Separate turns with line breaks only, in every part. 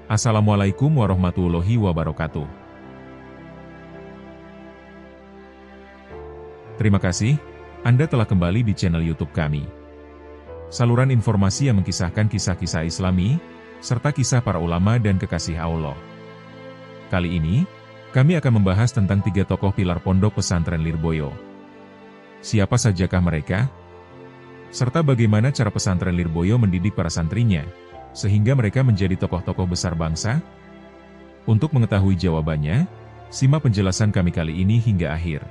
Assalamualaikum warahmatullahi wabarakatuh. Terima kasih, Anda telah kembali di channel YouTube kami. Saluran informasi yang mengkisahkan kisah-kisah Islami, serta kisah para ulama dan kekasih Allah. Kali ini, kami akan membahas tentang 3 tokoh pilar pondok pesantren Lirboyo. Siapa sajakah mereka? Serta bagaimana cara pesantren Lirboyo mendidik para santrinya, sehingga mereka menjadi tokoh-tokoh besar bangsa? Untuk mengetahui jawabannya, simak penjelasan kami kali ini hingga akhir.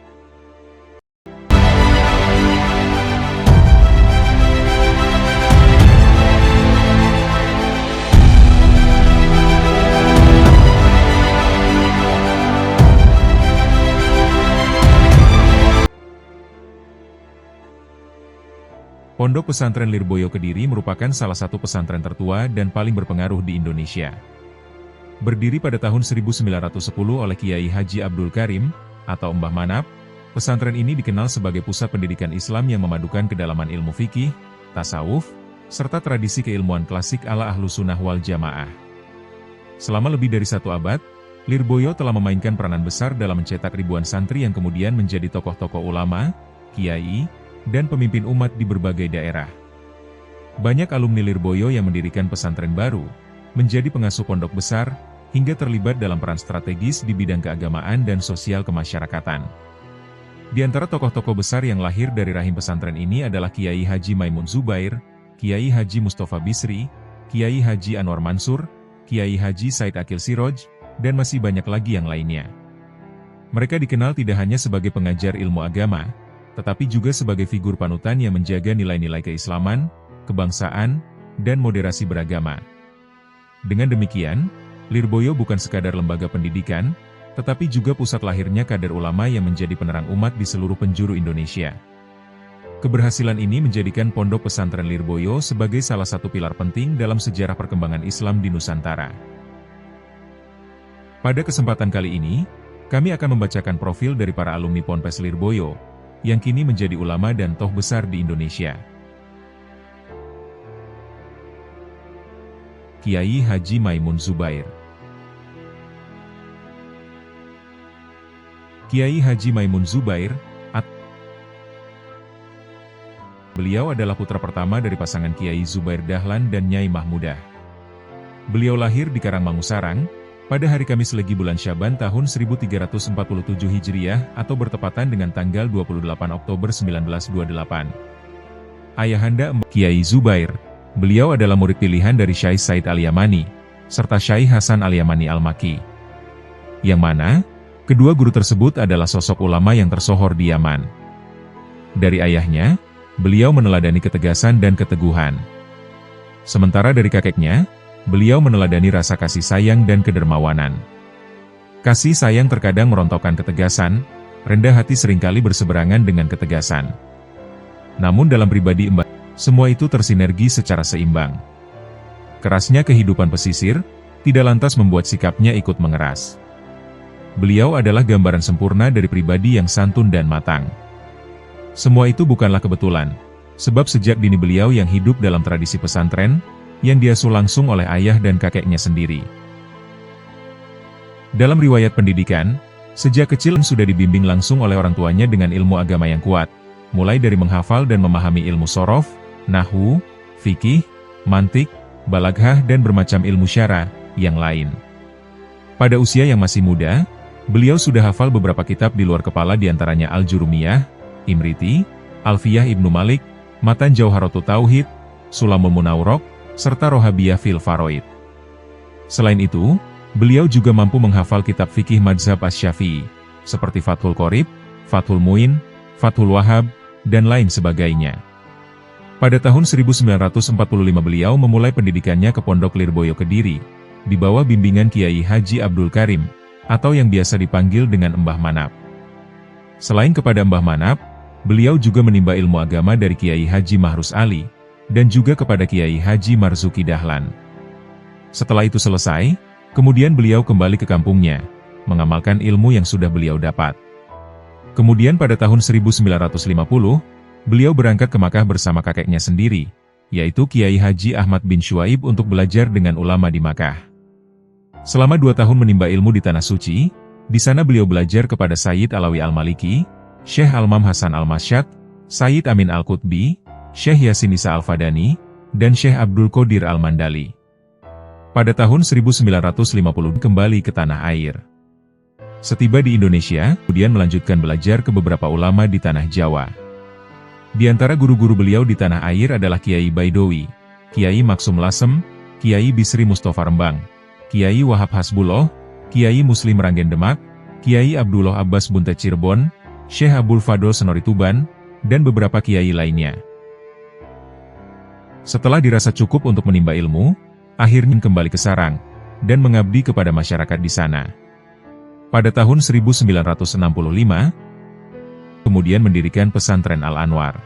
Pondok Pesantren Lirboyo Kediri merupakan salah satu pesantren tertua dan paling berpengaruh di Indonesia. Berdiri pada tahun 1910 oleh Kiai Haji Abdul Karim, atau Mbah Manap, pesantren ini dikenal sebagai pusat pendidikan Islam yang memadukan kedalaman ilmu fikih, tasawuf, serta tradisi keilmuan klasik ala Ahlussunnah wal Jamaah. Selama lebih dari 1 abad, Lirboyo telah memainkan peranan besar dalam mencetak ribuan santri yang kemudian menjadi tokoh-tokoh ulama, kiai, dan pemimpin umat di berbagai daerah. Banyak alumni Lirboyo yang mendirikan pesantren baru, menjadi pengasuh pondok besar, hingga terlibat dalam peran strategis di bidang keagamaan dan sosial kemasyarakatan. Di antara tokoh-tokoh besar yang lahir dari rahim pesantren ini adalah Kiai Haji Maimun Zubair, Kiai Haji Mustafa Bisri, Kiai Haji Anwar Mansur, Kiai Haji Said Akil Siroj, dan masih banyak lagi yang lainnya. Mereka dikenal tidak hanya sebagai pengajar ilmu agama, tetapi juga sebagai figur panutan yang menjaga nilai-nilai keislaman, kebangsaan, dan moderasi beragama. Dengan demikian, Lirboyo bukan sekadar lembaga pendidikan, tetapi juga pusat lahirnya kader ulama yang menjadi penerang umat di seluruh penjuru Indonesia. Keberhasilan ini menjadikan Pondok Pesantren Lirboyo sebagai salah satu pilar penting dalam sejarah perkembangan Islam di Nusantara. Pada kesempatan kali ini, kami akan membacakan profil dari para alumni Ponpes Lirboyo, yang kini menjadi ulama dan tokoh besar di Indonesia. Kiai Haji Maimun Zubair. Kiai Haji Maimun Zubair, beliau adalah putra pertama dari pasangan Kiai Zubair Dahlan dan Nyai Mahmudah. Beliau lahir di Karangmangu-Sarang, pada hari Kamis Legi bulan Syaban tahun 1347 Hijriah atau bertepatan dengan tanggal 28 Oktober 1928. Ayahanda Kiai Zubair, beliau adalah murid pilihan dari Syekh Said Al-Yamani, serta Syekh Hasan Al-Yamani Al-Makki. Yang mana, kedua guru tersebut adalah sosok ulama yang tersohor di Yaman. Dari ayahnya, beliau meneladani ketegasan dan keteguhan. Sementara dari kakeknya, beliau meneladani rasa kasih sayang dan kedermawanan. Kasih sayang terkadang merontokkan ketegasan, rendah hati seringkali berseberangan dengan ketegasan. Namun dalam pribadi Mbah, semua itu tersinergi secara seimbang. Kerasnya kehidupan pesisir, tidak lantas membuat sikapnya ikut mengeras. Beliau adalah gambaran sempurna dari pribadi yang santun dan matang. Semua itu bukanlah kebetulan, sebab sejak dini beliau yang hidup dalam tradisi pesantren, yang diasuh langsung oleh ayah dan kakeknya sendiri. Dalam riwayat pendidikan, sejak kecil sudah dibimbing langsung oleh orang tuanya dengan ilmu agama yang kuat, mulai dari menghafal dan memahami ilmu sorof, nahwu, fikih, mantik, balaghah dan bermacam ilmu syara yang lain. Pada usia yang masih muda, beliau sudah hafal beberapa kitab di luar kepala diantaranya Al-Jurumiyah, Imriti, Alfiyah Ibnu Malik, Matan Jauharatul Tauhid, Sulamul Munawwarok, serta Rohabiyah fil Faraid. Selain itu, beliau juga mampu menghafal kitab fikih mazhab Asy-Syafi'i, seperti Fathul Qorib, Fathul Muin, Fathul Wahhab, dan lain sebagainya. Pada tahun 1945 beliau memulai pendidikannya ke Pondok Lirboyo Kediri, di bawah bimbingan Kiai Haji Abdul Karim, atau yang biasa dipanggil dengan Mbah Manap. Selain kepada Mbah Manap, beliau juga menimba ilmu agama dari Kiai Haji Mahrus Ali, dan juga kepada Kiai Haji Marzuki Dahlan. Setelah itu selesai, kemudian beliau kembali ke kampungnya, mengamalkan ilmu yang sudah beliau dapat. Kemudian pada tahun 1950, beliau berangkat ke Makkah bersama kakeknya sendiri, yaitu Kiai Haji Ahmad bin Syuaib untuk belajar dengan ulama di Makkah. Selama 2 tahun menimba ilmu di Tanah Suci, di sana beliau belajar kepada Sayyid Alawi Al-Maliki, Syekh Almam Hasan Al-Masyad, Sayyid Amin Al-Qutbi, Syekh Yasin Isa Al-Fadani, dan Syekh Abdul Qadir Al-Mandali. Pada tahun 1950 kembali ke tanah air. Setiba di Indonesia, kemudian melanjutkan belajar ke beberapa ulama di tanah Jawa. Di antara guru-guru beliau di tanah air adalah Kiai Baidowi, Kiai Maksum Lasem, Kiai Bisri Mustafa Rembang, Kiai Wahab Hasbullah, Kiai Muslim Ranggen Demak, Kiai Abdullah Abbas Bunte Cirebon, Syekh Abdul Fadol Senori Tuban, dan beberapa kiai lainnya. Setelah dirasa cukup untuk menimba ilmu, akhirnya kembali ke sarang, dan mengabdi kepada masyarakat di sana. Pada tahun 1965, kemudian mendirikan pesantren Al-Anwar.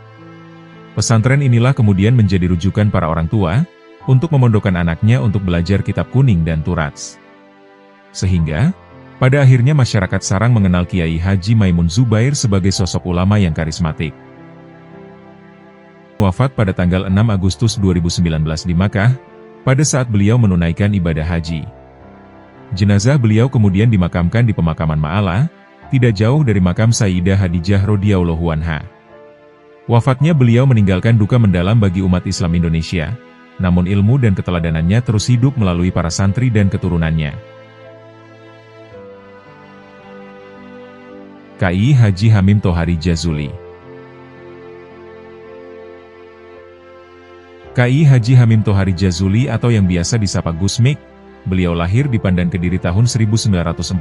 Pesantren inilah kemudian menjadi rujukan para orang tua, untuk memondokkan anaknya untuk belajar kitab kuning dan turats. Sehingga, pada akhirnya masyarakat Sarang mengenal Kiai Haji Maimun Zubair sebagai sosok ulama yang karismatik. Wafat pada tanggal 6 Agustus 2019 di Makkah, pada saat beliau menunaikan ibadah haji. Jenazah beliau kemudian dimakamkan di pemakaman Ma'ala, tidak jauh dari makam Sayyidah Hadijah radhiyallahu anha. Wafatnya beliau meninggalkan duka mendalam bagi umat Islam Indonesia, namun ilmu dan keteladanannya terus hidup melalui para santri dan keturunannya. KI Haji Hamim Tohari Jazuli. KI Haji Hamim Tohari Jazuli atau yang biasa disapa Gus Mik, beliau lahir di Pandan Kediri tahun 1940,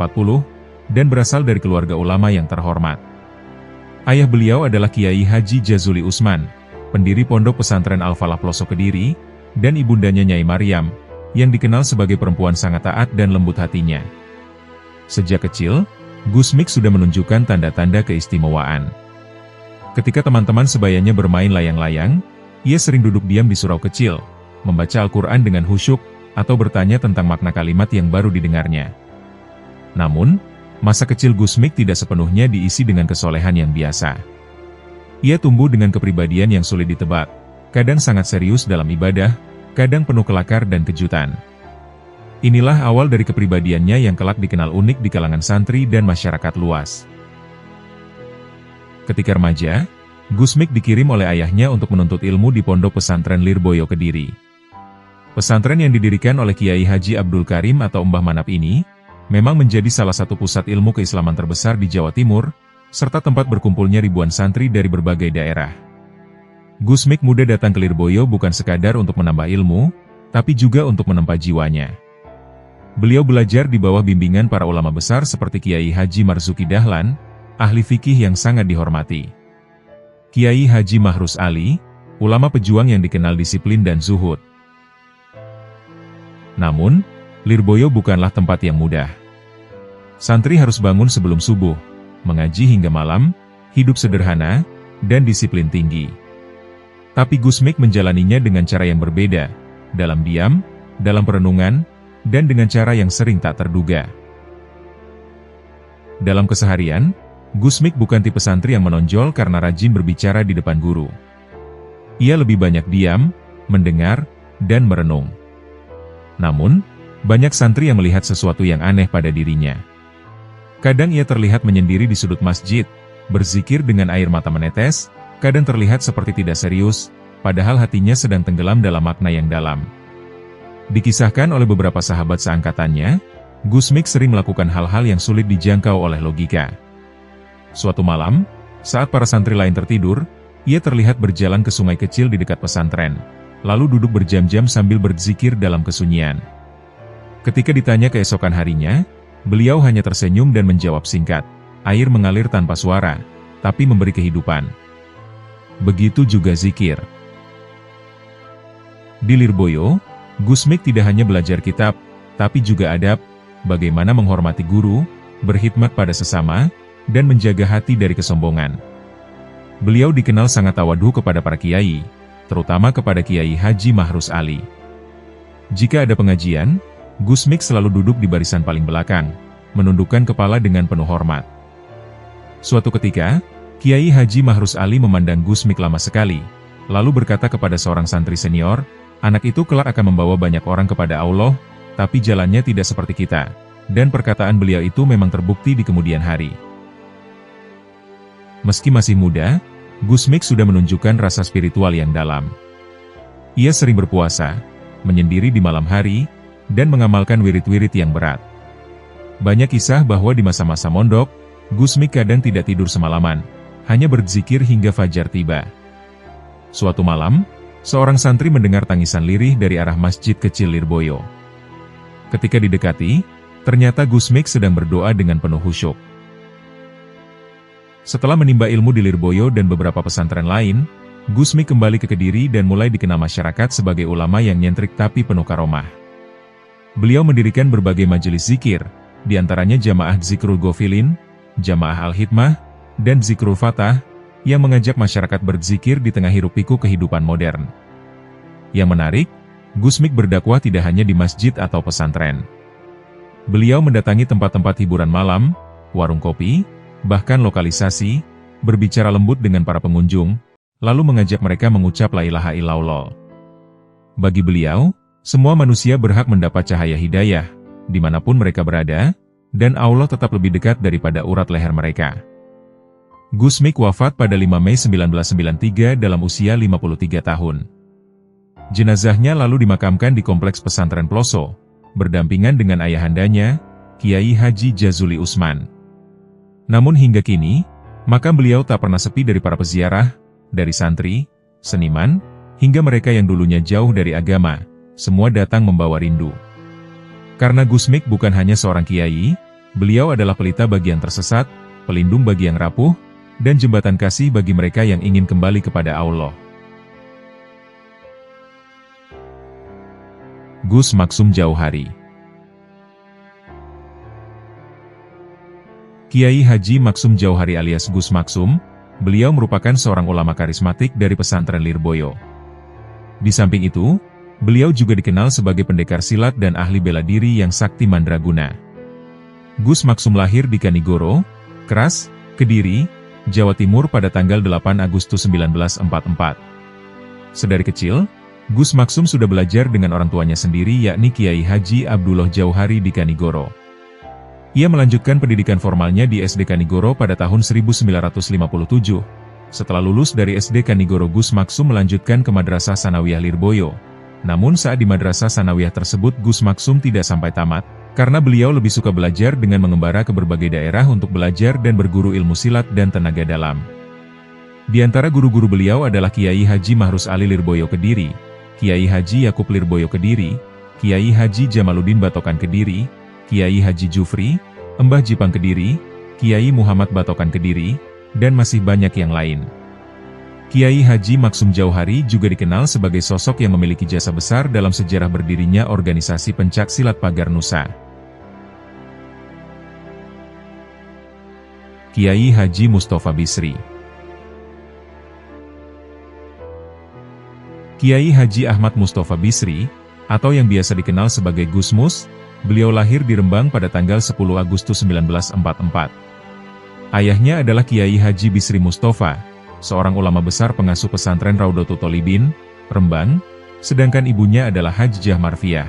dan berasal dari keluarga ulama yang terhormat. Ayah beliau adalah Kiai Haji Jazuli Usman, pendiri Pondok Pesantren Al-Falah Pelosok Kediri, dan ibundanya Nyai Maryam, yang dikenal sebagai perempuan sangat taat dan lembut hatinya. Sejak kecil, Gus Mik sudah menunjukkan tanda-tanda keistimewaan. Ketika teman-teman sebayanya bermain layang-layang, ia sering duduk diam di surau kecil, membaca Al-Quran dengan khusyuk, atau bertanya tentang makna kalimat yang baru didengarnya. Namun, masa kecil Gus Mik tidak sepenuhnya diisi dengan kesolehan yang biasa. Ia tumbuh dengan kepribadian yang sulit ditebak, kadang sangat serius dalam ibadah, kadang penuh kelakar dan kejutan. Inilah awal dari kepribadiannya yang kelak dikenal unik di kalangan santri dan masyarakat luas. Ketika remaja, Gus Mik dikirim oleh ayahnya untuk menuntut ilmu di Pondok Pesantren Lirboyo Kediri. Pesantren yang didirikan oleh Kiai Haji Abdul Karim atau Mbah Manap ini, memang menjadi salah satu pusat ilmu keislaman terbesar di Jawa Timur, serta tempat berkumpulnya ribuan santri dari berbagai daerah. Gus Mik muda datang ke Lirboyo bukan sekadar untuk menambah ilmu, tapi juga untuk menempa jiwanya. Beliau belajar di bawah bimbingan para ulama besar seperti Kiai Haji Marzuki Dahlan, ahli fikih yang sangat dihormati. Kiai Haji Mahrus Ali, ulama pejuang yang dikenal disiplin dan zuhud. Namun, Lirboyo bukanlah tempat yang mudah. Santri harus bangun sebelum subuh, mengaji hingga malam, hidup sederhana, dan disiplin tinggi. Tapi Gus Mik menjalaninya dengan cara yang berbeda, dalam diam, dalam perenungan, dan dengan cara yang sering tak terduga. Dalam keseharian, Gus Mik bukan tipe santri yang menonjol karena rajin berbicara di depan guru. Ia lebih banyak diam, mendengar, dan merenung. Namun, banyak santri yang melihat sesuatu yang aneh pada dirinya. Kadang ia terlihat menyendiri di sudut masjid, berzikir dengan air mata menetes, kadang terlihat seperti tidak serius, padahal hatinya sedang tenggelam dalam makna yang dalam. Dikisahkan oleh beberapa sahabat seangkatannya, Gus Mik sering melakukan hal-hal yang sulit dijangkau oleh logika. Suatu malam, saat para santri lain tertidur, ia terlihat berjalan ke sungai kecil di dekat pesantren, lalu duduk berjam-jam sambil berzikir dalam kesunyian. Ketika ditanya keesokan harinya, beliau hanya tersenyum dan menjawab singkat, "Air mengalir tanpa suara, tapi memberi kehidupan." Begitu juga zikir. Di Lirboyo, Gus Mik tidak hanya belajar kitab, tapi juga adab, bagaimana menghormati guru, berkhidmat pada sesama, dan menjaga hati dari kesombongan. Beliau dikenal sangat tawadhu kepada para kiai, terutama kepada Kiai Haji Mahrus Ali. Jika ada pengajian, Gus Mik selalu duduk di barisan paling belakang, menundukkan kepala dengan penuh hormat. Suatu ketika, Kiai Haji Mahrus Ali memandang Gus Mik lama sekali, lalu berkata kepada seorang santri senior, "Anak itu kelak akan membawa banyak orang kepada Allah, tapi jalannya tidak seperti kita. Dan perkataan beliau itu memang terbukti di kemudian hari. Meski masih muda, Gusmik sudah menunjukkan rasa spiritual yang dalam. Ia sering berpuasa, menyendiri di malam hari, dan mengamalkan wirid-wirid yang berat. Banyak kisah bahwa di masa-masa mondok, Gusmik kadang tidak tidur semalaman, hanya berzikir hingga fajar tiba. Suatu malam, seorang santri mendengar tangisan lirih dari arah masjid kecil Lirboyo. Ketika didekati, ternyata Gusmik sedang berdoa dengan penuh khusyuk. Setelah menimba ilmu di Lirboyo dan beberapa pesantren lain, Gusmik kembali ke Kediri dan mulai dikenal masyarakat sebagai ulama yang nyentrik tapi penuh karomah. Beliau mendirikan berbagai majelis zikir, di antaranya Jamaah Zikrul Ghafilin, Jamaah Al-Hikmah, dan Zikrul Fatah, yang mengajak masyarakat berzikir di tengah hiruk-pikuk kehidupan modern. Yang menarik, Gusmik berdakwah tidak hanya di masjid atau pesantren. Beliau mendatangi tempat-tempat hiburan malam, warung kopi, bahkan lokalisasi, berbicara lembut dengan para pengunjung, lalu mengajak mereka mengucap la ilaha illallah. Bagi beliau, semua manusia berhak mendapat cahaya hidayah, dimanapun mereka berada, dan Allah tetap lebih dekat daripada urat leher mereka. Gusmik wafat pada 5 Mei 1993 dalam usia 53 tahun. Jenazahnya lalu dimakamkan di Kompleks Pesantren Ploso, berdampingan dengan ayahandanya, Kiai Haji Jazuli Usman. Namun hingga kini, makam beliau tak pernah sepi dari para peziarah, dari santri, seniman, hingga mereka yang dulunya jauh dari agama, semua datang membawa rindu. Karena Gusmik bukan hanya seorang kiai, beliau adalah pelita bagi yang tersesat, pelindung bagi yang rapuh, dan jembatan kasih bagi mereka yang ingin kembali kepada Allah. Gus Maksum Jauhari. Kiai Haji Maksum Jauhari alias Gus Maksum, beliau merupakan seorang ulama karismatik dari pesantren Lirboyo. Di samping itu, beliau juga dikenal sebagai pendekar silat dan ahli bela diri yang sakti mandraguna. Gus Maksum lahir di Kanigoro, Keras, Kediri, Jawa Timur pada tanggal 8 Agustus 1944. Sedari kecil, Gus Maksum sudah belajar dengan orang tuanya sendiri yakni Kiai Haji Abdullah Jauhari di Kanigoro. Ia melanjutkan pendidikan formalnya di SD Kanigoro pada tahun 1957. Setelah lulus dari SD Kanigoro, Gus Maksum melanjutkan ke Madrasah Sanawiyah Lirboyo. Namun saat di Madrasah Sanawiyah tersebut Gus Maksum tidak sampai tamat, karena beliau lebih suka belajar dengan mengembara ke berbagai daerah untuk belajar dan berguru ilmu silat dan tenaga dalam. Di antara guru-guru beliau adalah Kiai Haji Mahrus Ali Lirboyo Kediri, Kiai Haji Yakub Lirboyo Kediri, Kiai Haji Jamaluddin Batokan Kediri, Kiai Haji Jufri, Embah Jipang Kediri, Kiai Muhammad Batokan Kediri, dan masih banyak yang lain. Kiai Haji Maksum Jauhari juga dikenal sebagai sosok yang memiliki jasa besar dalam sejarah berdirinya organisasi pencak silat Pagar Nusa. Kiai Haji Mustafa Bisri. Kiai Haji Ahmad Mustafa Bisri, atau yang biasa dikenal sebagai Gus Mus, beliau lahir di Rembang pada tanggal 10 Agustus 1944. Ayahnya adalah Kiai Haji Bisri Mustafa, seorang ulama besar pengasuh pesantren Raudatul Thalibin, Rembang, sedangkan ibunya adalah Hajjah Marfiah.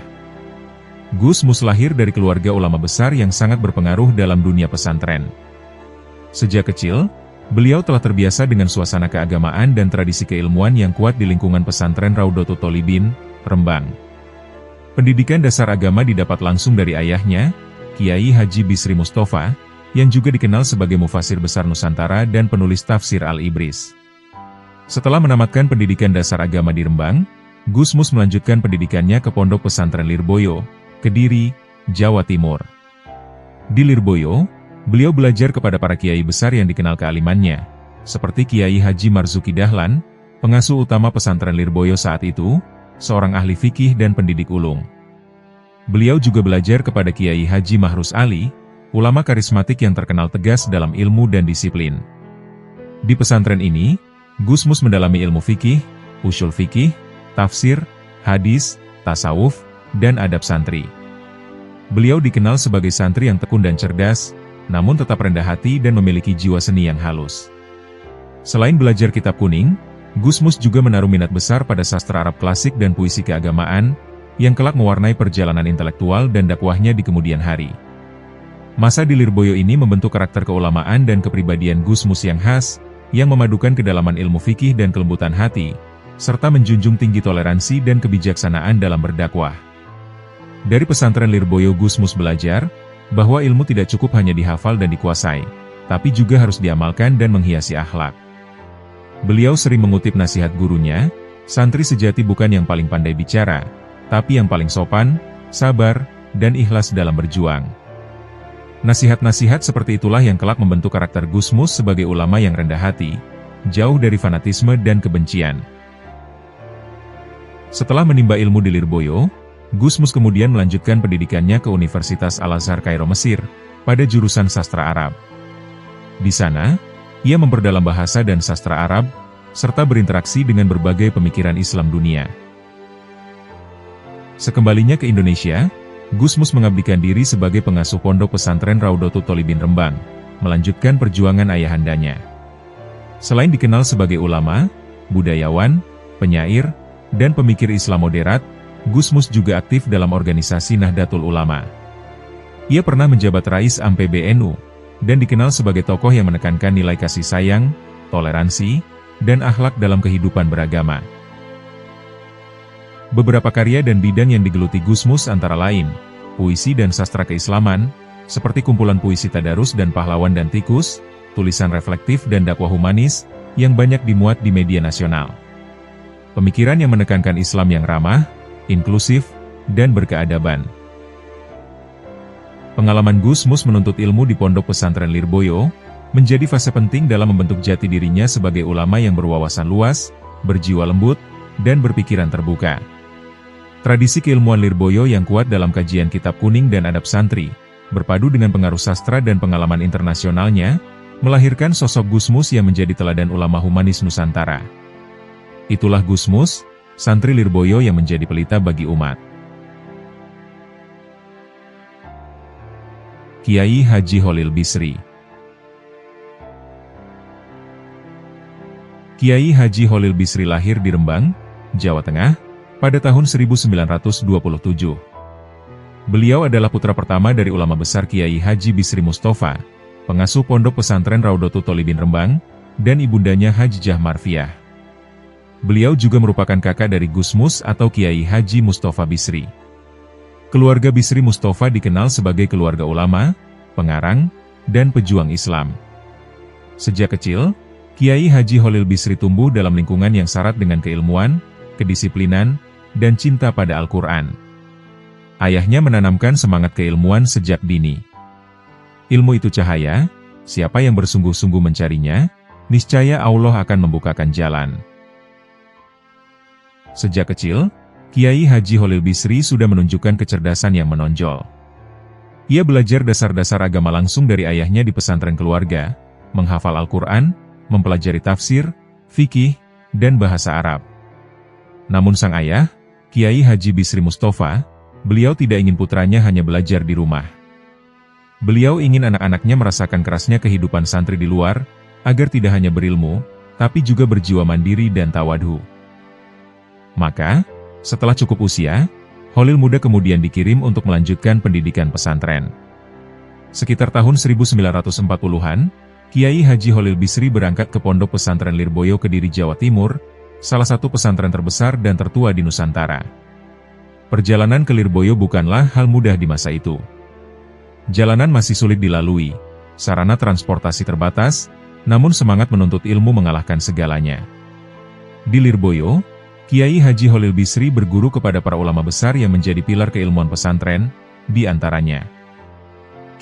Gus Mus lahir dari keluarga ulama besar yang sangat berpengaruh dalam dunia pesantren. Sejak kecil, beliau telah terbiasa dengan suasana keagamaan dan tradisi keilmuan yang kuat di lingkungan pesantren Raudatul Thalibin, Rembang. Pendidikan dasar agama didapat langsung dari ayahnya, Kiai Haji Bisri Mustafa, yang juga dikenal sebagai mufasir besar Nusantara dan penulis tafsir Al-Ibris. Setelah menamatkan pendidikan dasar agama di Rembang, Gus Mus melanjutkan pendidikannya ke Pondok Pesantren Lirboyo, Kediri, Jawa Timur. Di Lirboyo, beliau belajar kepada para kiai besar yang dikenal kealimannya, seperti Kiai Haji Marzuki Dahlan, pengasuh utama pesantren Lirboyo saat itu, seorang ahli fikih dan pendidik ulung. Beliau juga belajar kepada Kiai Haji Mahrus Ali, ulama karismatik yang terkenal tegas dalam ilmu dan disiplin. Di pesantren ini, Gus Mus mendalami ilmu fikih, usul fikih, tafsir, hadis, tasawuf, dan adab santri. Beliau dikenal sebagai santri yang tekun dan cerdas, namun tetap rendah hati dan memiliki jiwa seni yang halus. Selain belajar kitab kuning, Gus Mus juga menaruh minat besar pada sastra Arab klasik dan puisi keagamaan, yang kelak mewarnai perjalanan intelektual dan dakwahnya di kemudian hari. Masa di Lirboyo ini membentuk karakter keulamaan dan kepribadian Gusmus yang khas, yang memadukan kedalaman ilmu fikih dan kelembutan hati, serta menjunjung tinggi toleransi dan kebijaksanaan dalam berdakwah. Dari pesantren Lirboyo Gusmus belajar, bahwa ilmu tidak cukup hanya dihafal dan dikuasai, tapi juga harus diamalkan dan menghiasi akhlak. Beliau sering mengutip nasihat gurunya, santri sejati bukan yang paling pandai bicara, tapi yang paling sopan, sabar, dan ikhlas dalam berjuang. Nasihat-nasihat seperti itulah yang kelak membentuk karakter Gusmus sebagai ulama yang rendah hati, jauh dari fanatisme dan kebencian. Setelah menimba ilmu di Lirboyo, Gusmus kemudian melanjutkan pendidikannya ke Universitas Al-Azhar Kairo Mesir, pada jurusan sastra Arab. Di sana, ia memperdalam bahasa dan sastra Arab, serta berinteraksi dengan berbagai pemikiran Islam dunia. Sekembalinya ke Indonesia, Gusmus mengabdikan diri sebagai pengasuh pondok pesantren Raudhatul Thalibin Rembang, melanjutkan perjuangan ayahandanya. Selain dikenal sebagai ulama, budayawan, penyair, dan pemikir Islam moderat, Gusmus juga aktif dalam organisasi Nahdlatul Ulama. Ia pernah menjabat Rais AM PBNU, dan dikenal sebagai tokoh yang menekankan nilai kasih sayang, toleransi, dan akhlak dalam kehidupan beragama. Beberapa karya dan bidang yang digeluti Gusmus antara lain, puisi dan sastra keislaman, seperti kumpulan puisi Tadarus dan Pahlawan dan Tikus, tulisan reflektif dan dakwah humanis, yang banyak dimuat di media nasional. Pemikiran yang menekankan Islam yang ramah, inklusif, dan berkeadaban. Pengalaman Gusmus menuntut ilmu di pondok pesantren Lirboyo, menjadi fase penting dalam membentuk jati dirinya sebagai ulama yang berwawasan luas, berjiwa lembut, dan berpikiran terbuka. Tradisi keilmuan Lirboyo yang kuat dalam kajian kitab kuning dan adab santri, berpadu dengan pengaruh sastra dan pengalaman internasionalnya, melahirkan sosok Gusmus yang menjadi teladan ulama humanis Nusantara. Itulah Gusmus, santri Lirboyo yang menjadi pelita bagi umat. Kiai Haji Holil Bisri. Kiai Haji Holil Bisri lahir di Rembang, Jawa Tengah, pada tahun 1927. Beliau adalah putra pertama dari ulama besar Kiai Haji Bisri Mustafa, pengasuh pondok pesantren Raudhatul Thalibin Rembang, dan ibundanya Haji Jah Marfiah. Beliau juga merupakan kakak dari Gusmus atau Kiai Haji Mustafa Bisri. Keluarga Bisri Mustafa dikenal sebagai keluarga ulama, pengarang, dan pejuang Islam. Sejak kecil, Kiai Haji Holil Bisri tumbuh dalam lingkungan yang syarat dengan keilmuan, kedisiplinan, dan cinta pada Al-Quran. Ayahnya menanamkan semangat keilmuan sejak dini. Ilmu itu cahaya, siapa yang bersungguh-sungguh mencarinya, niscaya Allah akan membukakan jalan. Sejak kecil, Kiai Haji Holil Bisri sudah menunjukkan kecerdasan yang menonjol. Ia belajar dasar-dasar agama langsung dari ayahnya di pesantren keluarga, menghafal Al-Quran, mempelajari tafsir, fikih, dan bahasa Arab. Namun sang ayah, Kiai Haji Bisri Mustafa, beliau tidak ingin putranya hanya belajar di rumah. Beliau ingin anak-anaknya merasakan kerasnya kehidupan santri di luar, agar tidak hanya berilmu, tapi juga berjiwa mandiri dan tawadhu. Maka, setelah cukup usia, Holil muda kemudian dikirim untuk melanjutkan pendidikan pesantren. Sekitar tahun 1940-an, Kiai Haji Holil Bisri berangkat ke pondok pesantren Lirboyo Kediri, Jawa Timur, salah satu pesantren terbesar dan tertua di Nusantara. Perjalanan ke Lirboyo bukanlah hal mudah di masa itu. Jalanan masih sulit dilalui, sarana transportasi terbatas, namun semangat menuntut ilmu mengalahkan segalanya. Di Lirboyo, Kiai Haji Holil Bisri berguru kepada para ulama besar yang menjadi pilar keilmuan pesantren, di antaranya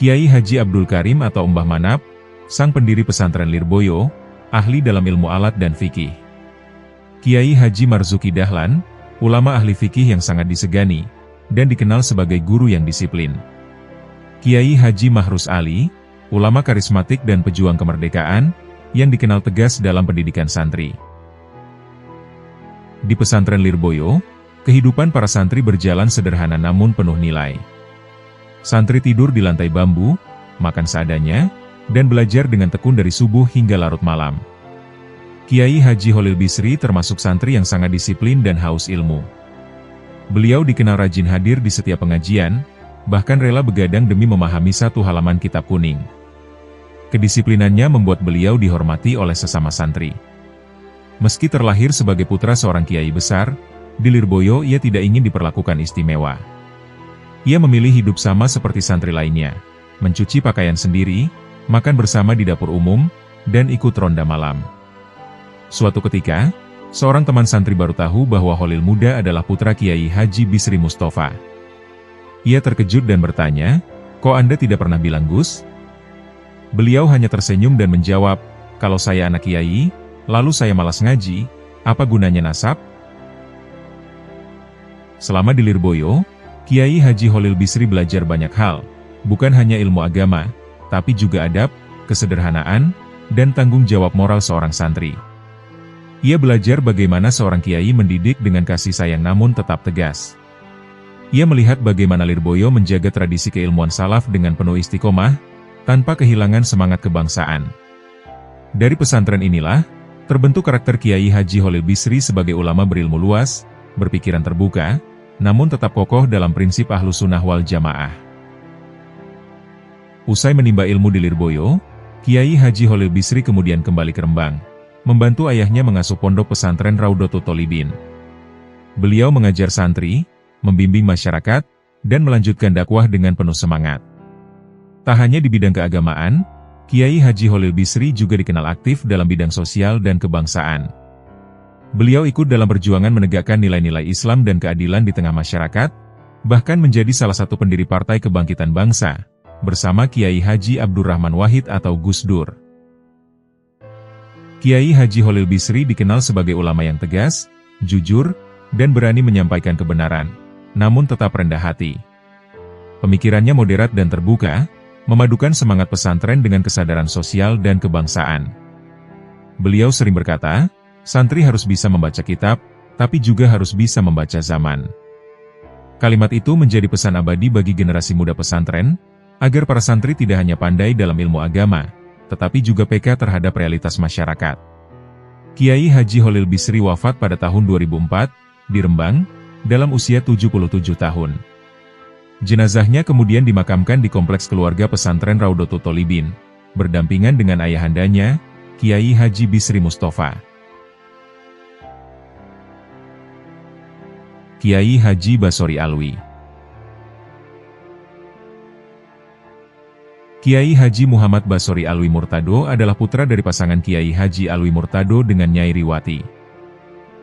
Kiai Haji Abdul Karim atau Mbah Manap, sang pendiri pesantren Lirboyo, ahli dalam ilmu alat dan fikih. Kiai Haji Marzuki Dahlan, ulama ahli fikih yang sangat disegani, dan dikenal sebagai guru yang disiplin. Kiai Haji Mahrus Ali, ulama karismatik dan pejuang kemerdekaan, yang dikenal tegas dalam pendidikan santri. Di pesantren Lirboyo, kehidupan para santri berjalan sederhana namun penuh nilai. Santri tidur di lantai bambu, makan seadanya, dan belajar dengan tekun dari subuh hingga larut malam. Kiai Haji Holil Bisri termasuk santri yang sangat disiplin dan haus ilmu. Beliau dikenal rajin hadir di setiap pengajian, bahkan rela begadang demi memahami satu halaman kitab kuning. Kedisiplinannya membuat beliau dihormati oleh sesama santri. Meski terlahir sebagai putra seorang kiai besar, di Lirboyo ia tidak ingin diperlakukan istimewa. Ia memilih hidup sama seperti santri lainnya, mencuci pakaian sendiri, makan bersama di dapur umum, dan ikut ronda malam. Suatu ketika, seorang teman santri baru tahu bahwa Holil muda adalah putra Kiai Haji Bisri Mustafa. Ia terkejut dan bertanya, "Kok Anda tidak pernah bilang Gus?" Beliau hanya tersenyum dan menjawab, "Kalau saya anak kiai, lalu saya malas ngaji, apa gunanya nasab?" Selama di Lirboyo, Kiai Haji Holil Bisri belajar banyak hal, bukan hanya ilmu agama, tapi juga adab, kesederhanaan, dan tanggung jawab moral seorang santri. Ia belajar bagaimana seorang kiai mendidik dengan kasih sayang namun tetap tegas. Ia melihat bagaimana Lirboyo menjaga tradisi keilmuan salaf dengan penuh istiqomah, tanpa kehilangan semangat kebangsaan. Dari pesantren inilah, terbentuk karakter Kiai Haji Holil Bisri sebagai ulama berilmu luas, berpikiran terbuka, namun tetap kokoh dalam prinsip Ahlus Sunnah wal Jamaah. Usai menimba ilmu di Lirboyo, Kiai Haji Holil Bisri kemudian kembali ke Rembang, membantu ayahnya mengasuh pondok pesantren Raudhatul Thalibin. Beliau mengajar santri, membimbing masyarakat, dan melanjutkan dakwah dengan penuh semangat. Tak hanya di bidang keagamaan, Kiai Haji Holil Bisri juga dikenal aktif dalam bidang sosial dan kebangsaan. Beliau ikut dalam perjuangan menegakkan nilai-nilai Islam dan keadilan di tengah masyarakat, bahkan menjadi salah satu pendiri Partai Kebangkitan Bangsa, bersama Kiai Haji Abdurrahman Wahid atau Gus Dur. Kiai Haji Holil Bisri dikenal sebagai ulama yang tegas, jujur, dan berani menyampaikan kebenaran, namun tetap rendah hati. Pemikirannya moderat dan terbuka, memadukan semangat pesantren dengan kesadaran sosial dan kebangsaan. Beliau sering berkata, santri harus bisa membaca kitab, tapi juga harus bisa membaca zaman. Kalimat itu menjadi pesan abadi bagi generasi muda pesantren, agar para santri tidak hanya pandai dalam ilmu agama, tetapi juga peka terhadap realitas masyarakat. Kiai Haji Holil Bisri wafat pada tahun 2004, di Rembang, dalam usia 77 tahun. Jenazahnya kemudian dimakamkan di kompleks keluarga pesantren Raudhatul Thalibin, berdampingan dengan ayahandanya, Kiai Haji Bisri Mustafa. Kiai Haji Basori Alwi. Kiai Haji Muhammad Basori Alwi Murtado adalah putra dari pasangan Kiai Haji Alwi Murtado dengan Nyai Riwati.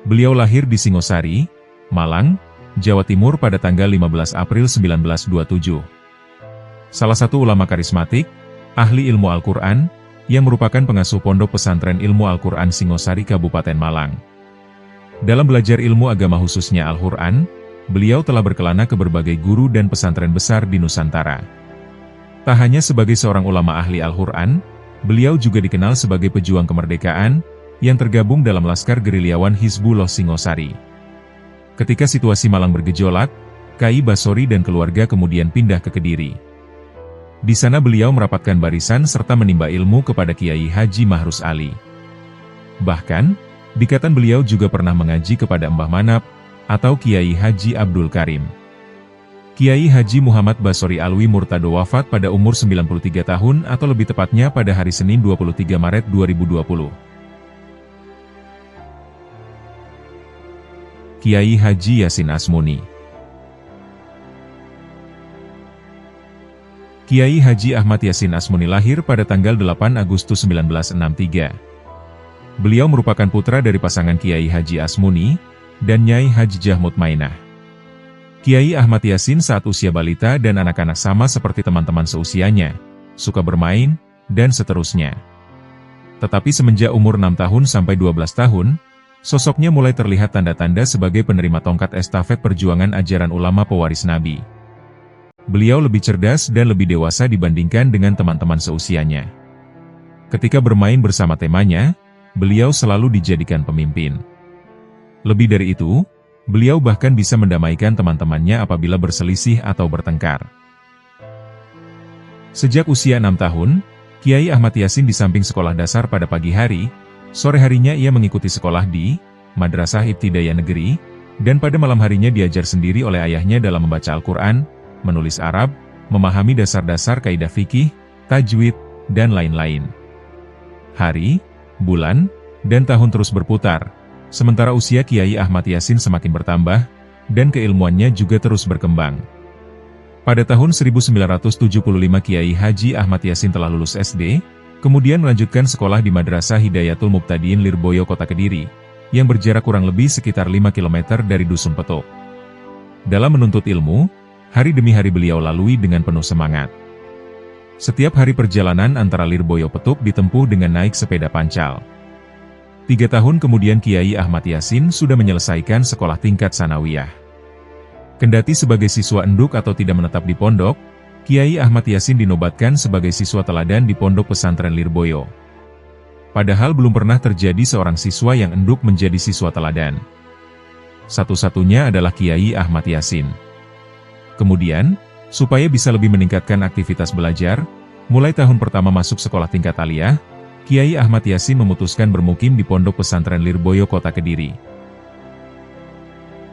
Beliau lahir di Singosari, Malang, Jawa Timur pada tanggal 15 April 1927. Salah satu ulama karismatik, ahli ilmu Al-Quran, yang merupakan pengasuh pondok pesantren ilmu Al-Quran Singosari Kabupaten Malang. Dalam belajar ilmu agama khususnya Al-Quran, beliau telah berkelana ke berbagai guru dan pesantren besar di Nusantara. Tak hanya sebagai seorang ulama ahli Al-Quran, beliau juga dikenal sebagai pejuang kemerdekaan, yang tergabung dalam Laskar Gerilyawan Hizbullah Singosari. Ketika situasi Malang bergejolak, Kiai Basori dan keluarga kemudian pindah ke Kediri. Di sana beliau merapatkan barisan serta menimba ilmu kepada Kiai Haji Mahrus Ali. Bahkan, dikatakan beliau juga pernah mengaji kepada Mbah Manap, atau Kiai Haji Abdul Karim. Kiai Haji Muhammad Basori Alwi Murtado wafat pada umur 93 tahun atau lebih tepatnya pada hari Senin 23 Maret 2020. Kiai Haji Yasin Asmuni. Kiai Haji Ahmad Yasin Asmuni lahir pada tanggal 8 Agustus 1963. Beliau merupakan putra dari pasangan Kiai Haji Asmuni dan Nyai Hajijah Mutmainah. Kiai Ahmad Yasin saat usia balita dan anak-anak sama seperti teman-teman seusianya, suka bermain, dan seterusnya. Tetapi semenjak umur 6 tahun sampai 12 tahun, sosoknya mulai terlihat tanda-tanda sebagai penerima tongkat estafet perjuangan ajaran ulama pewaris Nabi. Beliau lebih cerdas dan lebih dewasa dibandingkan dengan teman-teman seusianya. Ketika bermain bersama temannya, beliau selalu dijadikan pemimpin. Lebih dari itu, beliau bahkan bisa mendamaikan teman-temannya apabila berselisih atau bertengkar. Sejak usia 6 tahun, Kiai Ahmad Yasin di samping sekolah dasar pada pagi hari, sore harinya ia mengikuti sekolah di Madrasah Ibtidaiyah Negeri, dan pada malam harinya diajar sendiri oleh ayahnya dalam membaca Al-Quran, menulis Arab, memahami dasar-dasar kaidah fikih, tajwid, dan lain-lain. Hari, bulan, dan tahun terus berputar, sementara usia Kiai Ahmad Yasin semakin bertambah, dan keilmuannya juga terus berkembang. Pada tahun 1975 Kiai Haji Ahmad Yasin telah lulus SD, kemudian melanjutkan sekolah di Madrasah Hidayatul Mubtadiin Lirboyo Kota Kediri, yang berjarak kurang lebih sekitar 5 km dari Dusun Petuk. Dalam menuntut ilmu, hari demi hari beliau lalui dengan penuh semangat. Setiap hari perjalanan antara Lirboyo Petuk ditempuh dengan naik sepeda pancal. 3 tahun kemudian Kiai Ahmad Yasin sudah menyelesaikan sekolah tingkat sanawiyah. Kendati sebagai siswa enduk atau tidak menetap di pondok, Kiai Ahmad Yasin dinobatkan sebagai siswa teladan di Pondok Pesantren Lirboyo. Padahal belum pernah terjadi seorang siswa yang enduk menjadi siswa teladan. Satu-satunya adalah Kiai Ahmad Yasin. Kemudian, supaya bisa lebih meningkatkan aktivitas belajar, mulai tahun pertama masuk sekolah tingkat aliyah, Kiai Ahmad Yasin memutuskan bermukim di Pondok Pesantren Lirboyo Kota Kediri.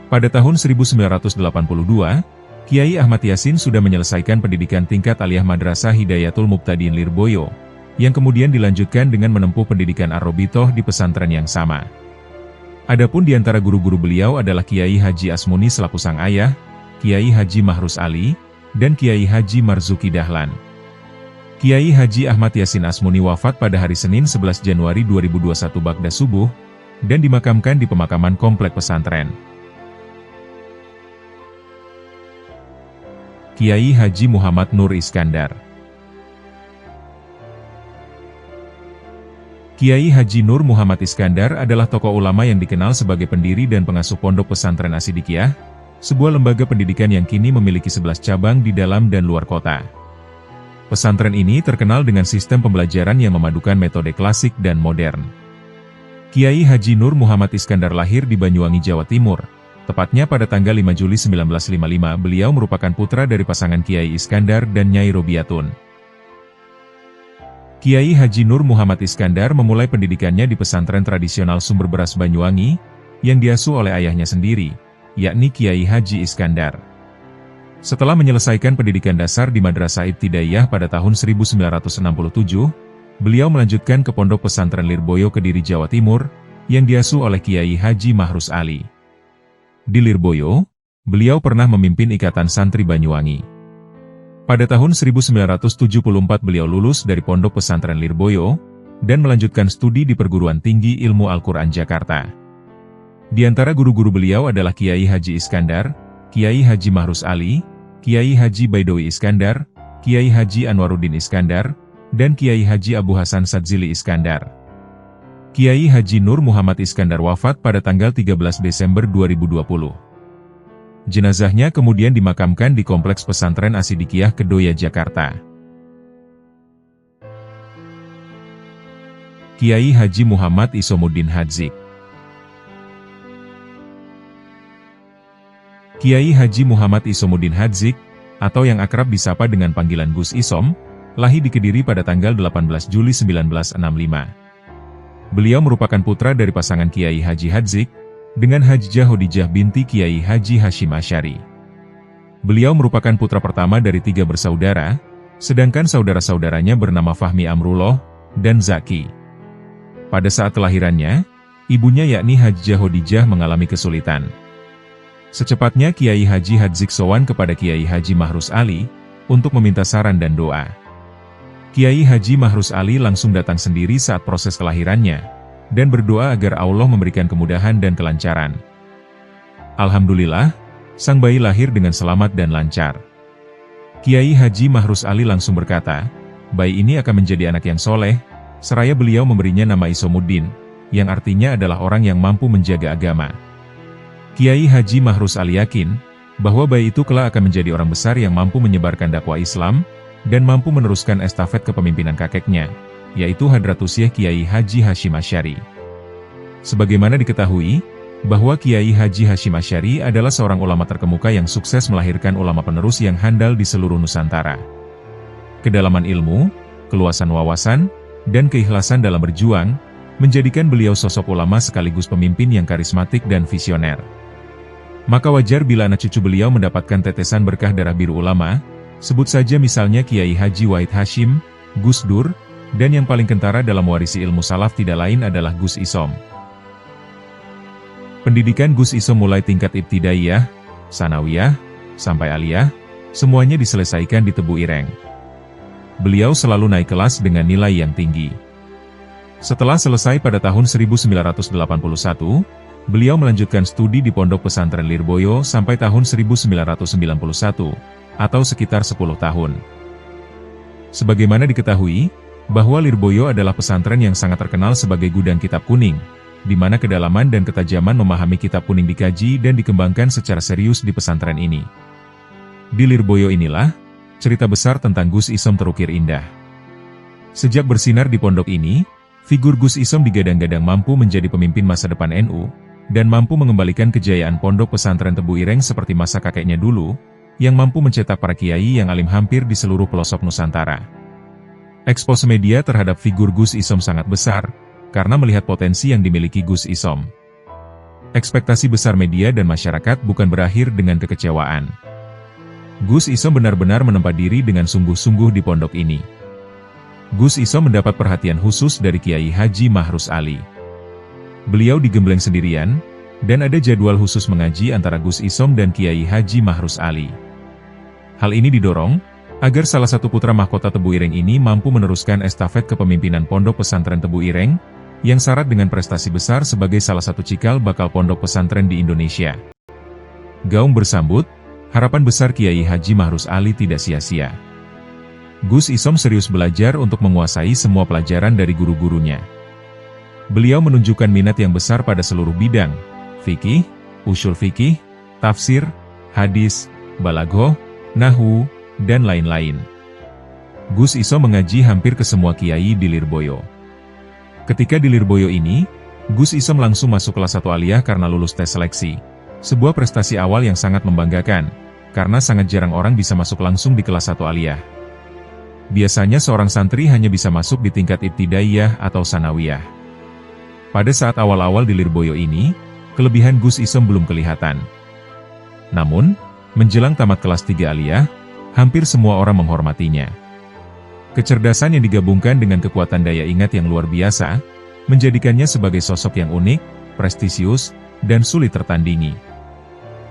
Pada tahun 1982, Kiai Ahmad Yasin sudah menyelesaikan pendidikan tingkat aliyah Madrasah Hidayatul Mubtadiin Lirboyo, yang kemudian dilanjutkan dengan menempuh pendidikan Ar-Robitoh di pesantren yang sama. Adapun di antara guru-guru beliau adalah Kiai Haji Asmuni selaku sang ayah, Kiai Haji Mahrus Ali, dan Kiai Haji Marzuki Dahlan. Kiai Haji Ahmad Yasin Asmuni wafat pada hari Senin 11 Januari 2021 Bagda Subuh, dan dimakamkan di pemakaman komplek pesantren. Kiai Haji Muhammad Nur Iskandar. Kiai Haji Nur Muhammad Iskandar adalah tokoh ulama yang dikenal sebagai pendiri dan pengasuh Pondok Pesantren As-Sidikiyah, sebuah lembaga pendidikan yang kini memiliki 11 cabang di dalam dan luar kota. Pesantren ini terkenal dengan sistem pembelajaran yang memadukan metode klasik dan modern. Kiai Haji Nur Muhammad Iskandar lahir di Banyuwangi, Jawa Timur. Tepatnya pada tanggal 5 Juli 1955 beliau merupakan putra dari pasangan Kiai Iskandar dan Nyai Robiatun. Kiai Haji Nur Muhammad Iskandar memulai pendidikannya di pesantren tradisional Sumber Beras Banyuwangi, yang diasuh oleh ayahnya sendiri, yakni Kiai Haji Iskandar. Setelah menyelesaikan pendidikan dasar di Madrasah Ibtidaiyah pada tahun 1967, beliau melanjutkan ke Pondok Pesantren Lirboyo Kediri, Jawa Timur, yang diasuh oleh Kiai Haji Mahrus Ali. Di Lirboyo, beliau pernah memimpin Ikatan Santri Banyuwangi. Pada tahun 1974 beliau lulus dari Pondok Pesantren Lirboyo, dan melanjutkan studi di Perguruan Tinggi Ilmu Al-Quran Jakarta. Di antara guru-guru beliau adalah Kiai Haji Iskandar, Kiai Haji Mahrus Ali, Kiai Haji Baidowi Iskandar, Kiai Haji Anwaruddin Iskandar, dan Kiai Haji Abu Hasan Sadzili Iskandar. Kiai Haji Nur Muhammad Iskandar wafat pada tanggal 13 Desember 2020. Jenazahnya kemudian dimakamkan di Kompleks Pesantren As-Sidikiyah Kedoya, Jakarta. Kiai Haji Muhammad Isomuddin Hadzik. Kiai Haji Muhammad Isomuddin Hadzik, atau yang akrab disapa dengan panggilan Gus Isom, lahir di Kediri pada tanggal 18 Juli 1965. Beliau merupakan putra dari pasangan Kiai Haji Hadzik, dengan Hajjah Hodijah binti Kiai Haji Hashim Asy'ari. Beliau merupakan putra pertama dari 3 bersaudara, sedangkan saudara-saudaranya bernama Fahmi Amrullah dan Zaki. Pada saat kelahirannya, ibunya yakni Hajjah Hodijah mengalami kesulitan. Secepatnya Kiai Haji Hadzik sowan kepada Kiai Haji Mahrus Ali, untuk meminta saran dan doa. Kiai Haji Mahrus Ali langsung datang sendiri saat proses kelahirannya, dan berdoa agar Allah memberikan kemudahan dan kelancaran. Alhamdulillah, sang bayi lahir dengan selamat dan lancar. Kiai Haji Mahrus Ali langsung berkata, bayi ini akan menjadi anak yang soleh, seraya beliau memberinya nama Isomuddin, yang artinya adalah orang yang mampu menjaga agama. Kiai Haji Mahrus Ali yakin, bahwa bayi itu kelak akan menjadi orang besar yang mampu menyebarkan dakwah Islam, dan mampu meneruskan estafet kepemimpinan kakeknya, yaitu Hadratus Syekh Kiai Haji Hashim Asy'ari. Sebagaimana diketahui, bahwa Kiai Haji Hashim Asy'ari adalah seorang ulama terkemuka yang sukses melahirkan ulama penerus yang handal di seluruh Nusantara. Kedalaman ilmu, keluasan wawasan, dan keikhlasan dalam berjuang, menjadikan beliau sosok ulama sekaligus pemimpin yang karismatik dan visioner. Maka wajar bila anak cucu beliau mendapatkan tetesan berkah darah biru ulama, sebut saja misalnya Kiai Haji Wahid Hashim, Gus Dur, dan yang paling kentara dalam mewarisi ilmu salaf tidak lain adalah Gus Isom. Pendidikan Gus Isom mulai tingkat ibtidaiyah, sanawiyah, sampai aliyah, semuanya diselesaikan di Tebu Ireng. Beliau selalu naik kelas dengan nilai yang tinggi. Setelah selesai pada tahun 1981, beliau melanjutkan studi di Pondok Pesantren Lirboyo sampai tahun 1991, atau sekitar 10 tahun. Sebagaimana diketahui, bahwa Lirboyo adalah pesantren yang sangat terkenal sebagai gudang kitab kuning, di mana kedalaman dan ketajaman memahami kitab kuning dikaji dan dikembangkan secara serius di pesantren ini. Di Lirboyo inilah, cerita besar tentang Gus Isom terukir indah. Sejak bersinar di pondok ini, figur Gus Isom digadang-gadang mampu menjadi pemimpin masa depan NU, dan mampu mengembalikan kejayaan pondok pesantren Tebu Ireng seperti masa kakeknya dulu, yang mampu mencetak para kiai yang alim hampir di seluruh pelosok Nusantara. Ekspos media terhadap figur Gus Isom sangat besar, karena melihat potensi yang dimiliki Gus Isom. Ekspektasi besar media dan masyarakat bukan berakhir dengan kekecewaan. Gus Isom benar-benar menempa diri dengan sungguh-sungguh di pondok ini. Gus Isom mendapat perhatian khusus dari Kiai Haji Mahrus Ali. Beliau digembleng sendirian, dan ada jadwal khusus mengaji antara Gus Isom dan Kiai Haji Mahrus Ali. Hal ini didorong, agar salah satu putra mahkota Tebu Ireng ini mampu meneruskan estafet kepemimpinan Pondok Pesantren Tebu Ireng, yang syarat dengan prestasi besar sebagai salah satu cikal bakal pondok pesantren di Indonesia. Gaung bersambut, harapan besar Kiai Haji Mahrus Ali tidak sia-sia. Gus Isom serius belajar untuk menguasai semua pelajaran dari guru-gurunya. Beliau menunjukkan minat yang besar pada seluruh bidang, fikih, usul fikih, tafsir, hadis, balaghah, nahwu, dan lain-lain. Gus Isom mengaji hampir ke semua kiai di Lirboyo. Ketika di Lirboyo ini, Gus Isom langsung masuk kelas 1 aliyah karena lulus tes seleksi. Sebuah prestasi awal yang sangat membanggakan, karena sangat jarang orang bisa masuk langsung di kelas 1 aliyah. Biasanya seorang santri hanya bisa masuk di tingkat ibtidaiyah atau sanawiyah. Pada saat awal-awal di Lirboyo ini, kelebihan Gus Isom belum kelihatan. Namun, menjelang tamat kelas 3 aliyah, hampir semua orang menghormatinya. Kecerdasan yang digabungkan dengan kekuatan daya ingat yang luar biasa, menjadikannya sebagai sosok yang unik, prestisius, dan sulit tertandingi.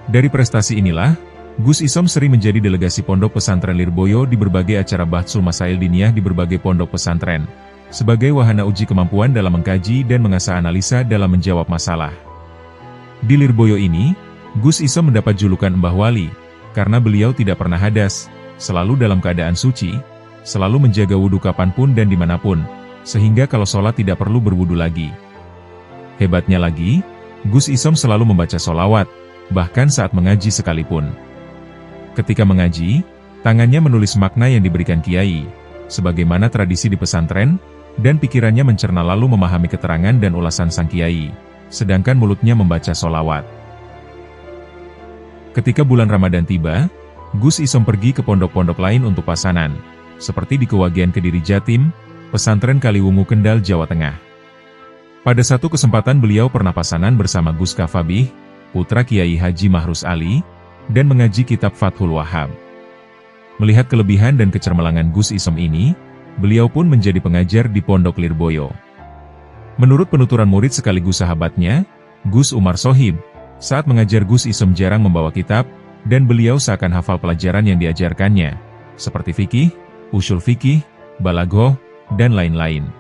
Dari prestasi inilah, Gus Isom sering menjadi delegasi Pondok Pesantren Lirboyo di berbagai acara Bahsul Masail Diniyah di berbagai pondok pesantren, sebagai wahana uji kemampuan dalam mengkaji dan mengasah analisa dalam menjawab masalah. Di Lirboyo ini, Gus Isom mendapat julukan Mbah Wali, karena beliau tidak pernah hadas, selalu dalam keadaan suci, selalu menjaga wudhu kapanpun dan dimanapun, sehingga kalau sholat tidak perlu berwudhu lagi. Hebatnya lagi, Gus Isom selalu membaca sholawat, bahkan saat mengaji sekalipun. Ketika mengaji, tangannya menulis makna yang diberikan kiai, sebagaimana tradisi di pesantren, dan pikirannya mencerna lalu memahami keterangan dan ulasan sang kiai, sedangkan mulutnya membaca sholawat. Ketika bulan Ramadan tiba, Gus Isom pergi ke pondok-pondok lain untuk pasanan, seperti di Kewagian Kediri Jatim, Pesantren Kaliwungu Kendal, Jawa Tengah. Pada satu kesempatan beliau pernah pasanan bersama Gus Kafabih, putra Kiai Haji Mahrus Ali, dan mengaji kitab Fathul Wahhab. Melihat kelebihan dan kecermelangan Gus Isom ini, beliau pun menjadi pengajar di Pondok Lirboyo. Menurut penuturan murid sekaligus sahabatnya, Gus Umar Sohib, saat mengajar Gus Isom jarang membawa kitab, dan beliau seakan hafal pelajaran yang diajarkannya, seperti fikih, usul fikih, balaghah, dan lain-lain.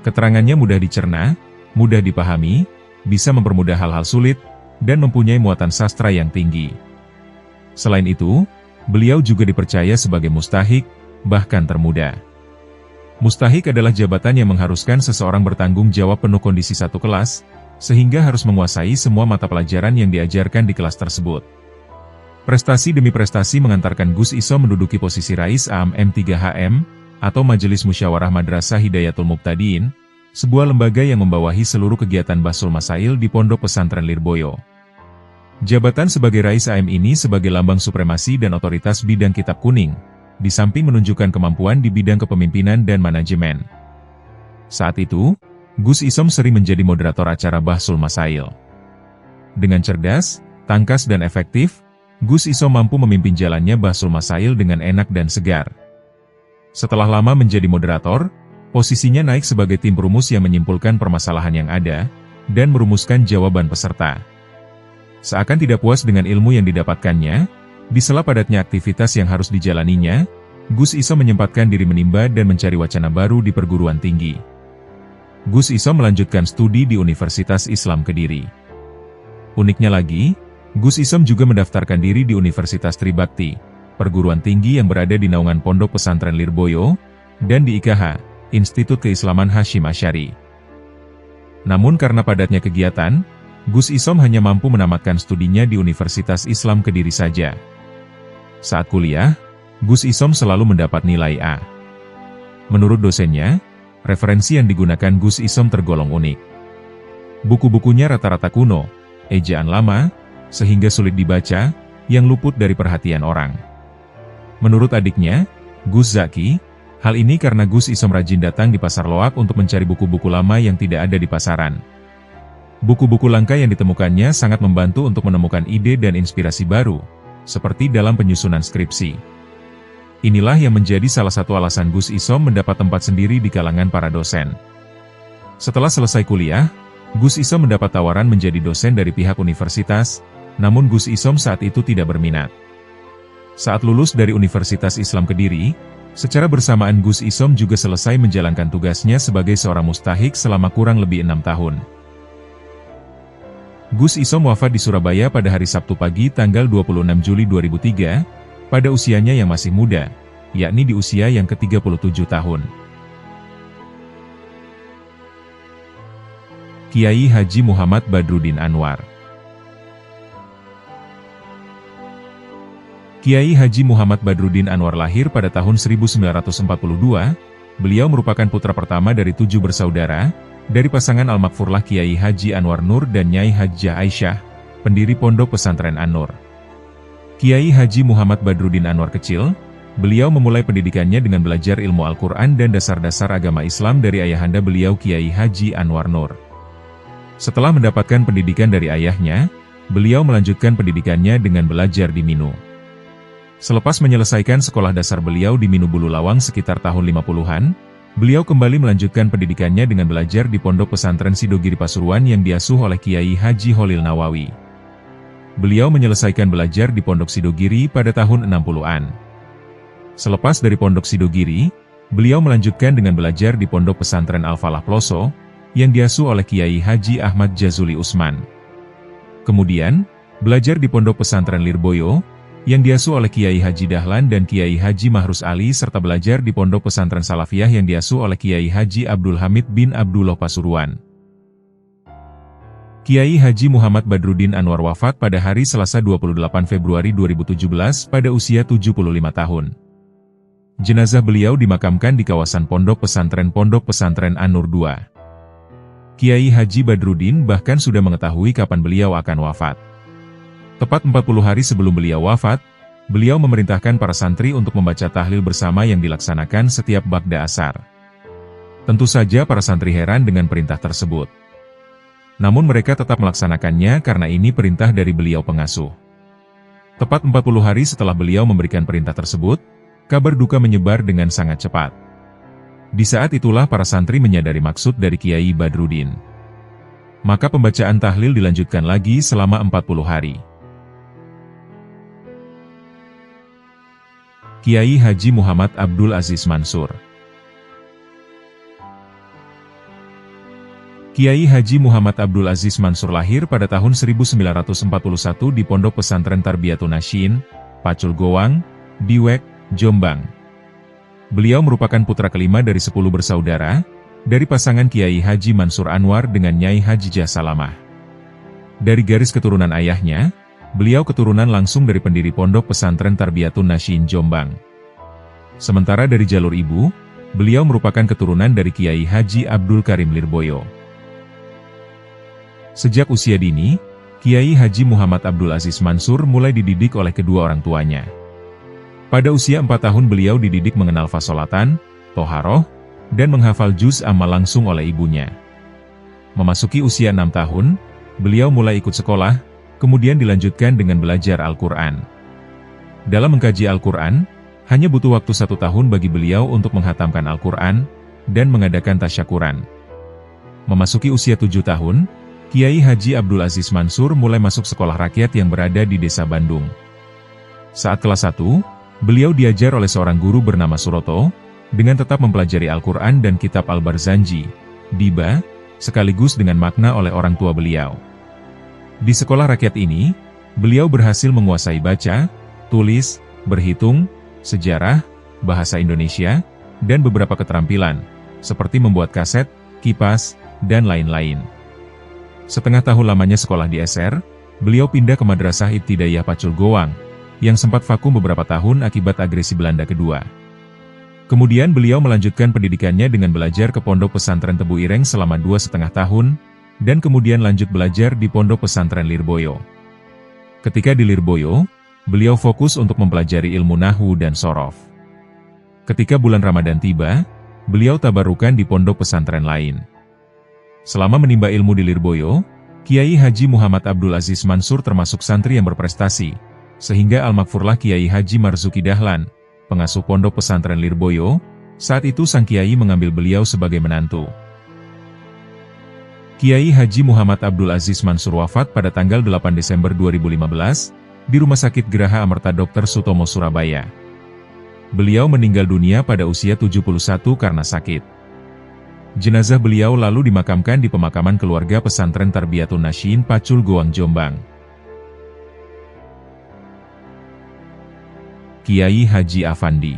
Keterangannya mudah dicerna, mudah dipahami, bisa mempermudah hal-hal sulit, dan mempunyai muatan sastra yang tinggi. Selain itu, beliau juga dipercaya sebagai mustahik, bahkan termuda. Mustahik adalah jabatan yang mengharuskan seseorang bertanggung jawab penuh kondisi satu kelas, sehingga harus menguasai semua mata pelajaran yang diajarkan di kelas tersebut. Prestasi demi prestasi mengantarkan Gus Isom menduduki posisi Rais Am M3HM, atau Majelis Musyawarah Madrasah Hidayatul Muqtadiin, sebuah lembaga yang membawahi seluruh kegiatan Bahsul Masail di Pondok Pesantren Lirboyo. Jabatan sebagai Rais AM ini sebagai lambang supremasi dan otoritas bidang kitab kuning, di samping menunjukkan kemampuan di bidang kepemimpinan dan manajemen. Saat itu, Gus Isom sering menjadi moderator acara Bahsul Masail. Dengan cerdas, tangkas dan efektif, Gus Isom mampu memimpin jalannya Bahsul Masail dengan enak dan segar. Setelah lama menjadi moderator, posisinya naik sebagai tim perumus yang menyimpulkan permasalahan yang ada, dan merumuskan jawaban peserta. Seakan tidak puas dengan ilmu yang didapatkannya, di sela padatnya aktivitas yang harus dijalaninya, Gus Isom menyempatkan diri menimba dan mencari wacana baru di perguruan tinggi. Gus Isom melanjutkan studi di Universitas Islam Kediri. Uniknya lagi, Gus Isom juga mendaftarkan diri di Universitas Tribakti, perguruan tinggi yang berada di naungan Pondok Pesantren Lirboyo, dan di IKH, Institut Keislaman Hasyim Asy'ari. Namun karena padatnya kegiatan, Gus Isom hanya mampu menamatkan studinya di Universitas Islam Kediri saja. Saat kuliah, Gus Isom selalu mendapat nilai A. Menurut dosennya, referensi yang digunakan Gus Isom tergolong unik. Buku-bukunya rata-rata kuno, ejaan lama, sehingga sulit dibaca, yang luput dari perhatian orang. Menurut adiknya, Gus Zaki, hal ini karena Gus Isom rajin datang di Pasar Loak untuk mencari buku-buku lama yang tidak ada di pasaran. Buku-buku langka yang ditemukannya sangat membantu untuk menemukan ide dan inspirasi baru, seperti dalam penyusunan skripsi. Inilah yang menjadi salah satu alasan Gus Isom mendapat tempat sendiri di kalangan para dosen. Setelah selesai kuliah, Gus Isom mendapat tawaran menjadi dosen dari pihak universitas, namun Gus Isom saat itu tidak berminat. Saat lulus dari Universitas Islam Kediri, secara bersamaan Gus Isom juga selesai menjalankan tugasnya sebagai seorang mustahik selama kurang lebih 6 tahun. Gus Isom wafat di Surabaya pada hari Sabtu pagi tanggal 26 Juli 2003, pada usianya yang masih muda, yakni di usia yang ke-37 tahun. Kiai Haji Muhammad Badruddin Anwar. Kiai Haji Muhammad Badruddin Anwar lahir pada tahun 1942, beliau merupakan putra pertama dari 7 bersaudara, dari pasangan Al-Makfurlah Kiai Haji Anwar Nur dan Nyai Hajjah Aisyah, pendiri Pondok Pesantren An-Nur. Kiai Haji Muhammad Badruddin Anwar kecil, beliau memulai pendidikannya dengan belajar ilmu Al-Quran dan dasar-dasar agama Islam dari ayahanda beliau Kiai Haji Anwar Nur. Setelah mendapatkan pendidikan dari ayahnya, beliau melanjutkan pendidikannya dengan belajar di Minu. Selepas menyelesaikan sekolah dasar beliau di Minu Bulu Lawang sekitar tahun 50-an, beliau kembali melanjutkan pendidikannya dengan belajar di Pondok Pesantren Sidogiri Pasuruan yang diasuh oleh Kiai Haji Holil Nawawi. Beliau menyelesaikan belajar di Pondok Sidogiri pada tahun 60-an. Selepas dari Pondok Sidogiri, beliau melanjutkan dengan belajar di Pondok Pesantren Al-Falah Ploso, yang diasuh oleh Kiai Haji Ahmad Jazuli Usman. Kemudian, belajar di Pondok Pesantren Lirboyo, yang diasuh oleh Kiai Haji Dahlan dan Kiai Haji Mahrus Ali serta belajar di Pondok Pesantren Salafiyah yang diasuh oleh Kiai Haji Abdul Hamid bin Abdullah Pasuruan. Kiai Haji Muhammad Badruddin Anwar wafat pada hari Selasa 28 Februari 2017 pada usia 75 tahun. Jenazah beliau dimakamkan di kawasan Pondok Pesantren An-Nur II. Kiai Haji Badruddin bahkan sudah mengetahui kapan beliau akan wafat. Tepat 40 hari sebelum beliau wafat, beliau memerintahkan para santri untuk membaca tahlil bersama yang dilaksanakan setiap bagda asar. Tentu saja para santri heran dengan perintah tersebut. Namun mereka tetap melaksanakannya karena ini perintah dari beliau pengasuh. Tepat 40 hari setelah beliau memberikan perintah tersebut, kabar duka menyebar dengan sangat cepat. Di saat itulah para santri menyadari maksud dari Kiai Badruddin. Maka pembacaan tahlil dilanjutkan lagi selama 40 hari. Kiai Haji Muhammad Abdul Aziz Mansur. Kiai Haji Muhammad Abdul Aziz Mansur lahir pada tahun 1941 di Pondok Pesantren Tarbiyatun Nasyin, Pacul Gowang, Diwek, Jombang. Beliau merupakan putra kelima dari 10 bersaudara, dari pasangan Kiai Haji Mansur Anwar dengan Nyai Hajijah Salamah. Dari garis keturunan ayahnya, beliau keturunan langsung dari pendiri Pondok Pesantren Tarbiyatun Nasyin Jombang. Sementara dari jalur ibu, beliau merupakan keturunan dari Kiai Haji Abdul Karim Lirboyo. Sejak usia dini, Kiai Haji Muhammad Abdul Aziz Mansur mulai dididik oleh kedua orang tuanya. Pada usia 4 tahun beliau dididik mengenal fasolatan, toharoh, dan menghafal juz amma langsung oleh ibunya. Memasuki usia 6 tahun, beliau mulai ikut sekolah, kemudian dilanjutkan dengan belajar Al-Quran. Dalam mengkaji Al-Quran, hanya butuh waktu 1 tahun bagi beliau untuk menghatamkan Al-Quran dan mengadakan tasyakuran. Memasuki usia 7 tahun, Kiai Haji Abdul Aziz Mansur mulai masuk sekolah rakyat yang berada di desa Bandung. Saat kelas 1, beliau diajar oleh seorang guru bernama Suroto, dengan tetap mempelajari Al-Quran dan kitab Al-Barzanji, Diba, sekaligus dengan makna oleh orang tua beliau. Di sekolah rakyat ini, beliau berhasil menguasai baca, tulis, berhitung, sejarah, bahasa Indonesia, dan beberapa keterampilan, seperti membuat kaset, kipas, dan lain-lain. Setengah tahun lamanya sekolah di SR, beliau pindah ke Madrasah Ibtidaiyah Pacul Goang, yang sempat vakum beberapa tahun akibat agresi Belanda kedua. Kemudian beliau melanjutkan pendidikannya dengan belajar ke Pondok Pesantren Tebu Ireng selama 2,5 tahun, dan kemudian lanjut belajar di Pondok Pesantren Lirboyo. Ketika di Lirboyo, beliau fokus untuk mempelajari ilmu Nahwu dan Shorof. Ketika bulan Ramadan tiba, beliau tabarukan di pondok pesantren lain. Selama menimba ilmu di Lirboyo, Kiai Haji Muhammad Abdul Aziz Mansur termasuk santri yang berprestasi, sehingga almakfurlah Kiai Haji Marzuki Dahlan, pengasuh pondok pesantren Lirboyo, saat itu sang Kiai mengambil beliau sebagai menantu. Kiai Haji Muhammad Abdul Aziz Mansur wafat pada tanggal 8 Desember 2015, di Rumah Sakit Geraha Amerta Dr. Sutomo Surabaya. Beliau meninggal dunia pada usia 71 karena sakit. Jenazah beliau lalu dimakamkan di pemakaman keluarga pesantren Tarbiyatun Nasyin Pacul Goang Jombang. Kiai Haji Afandi.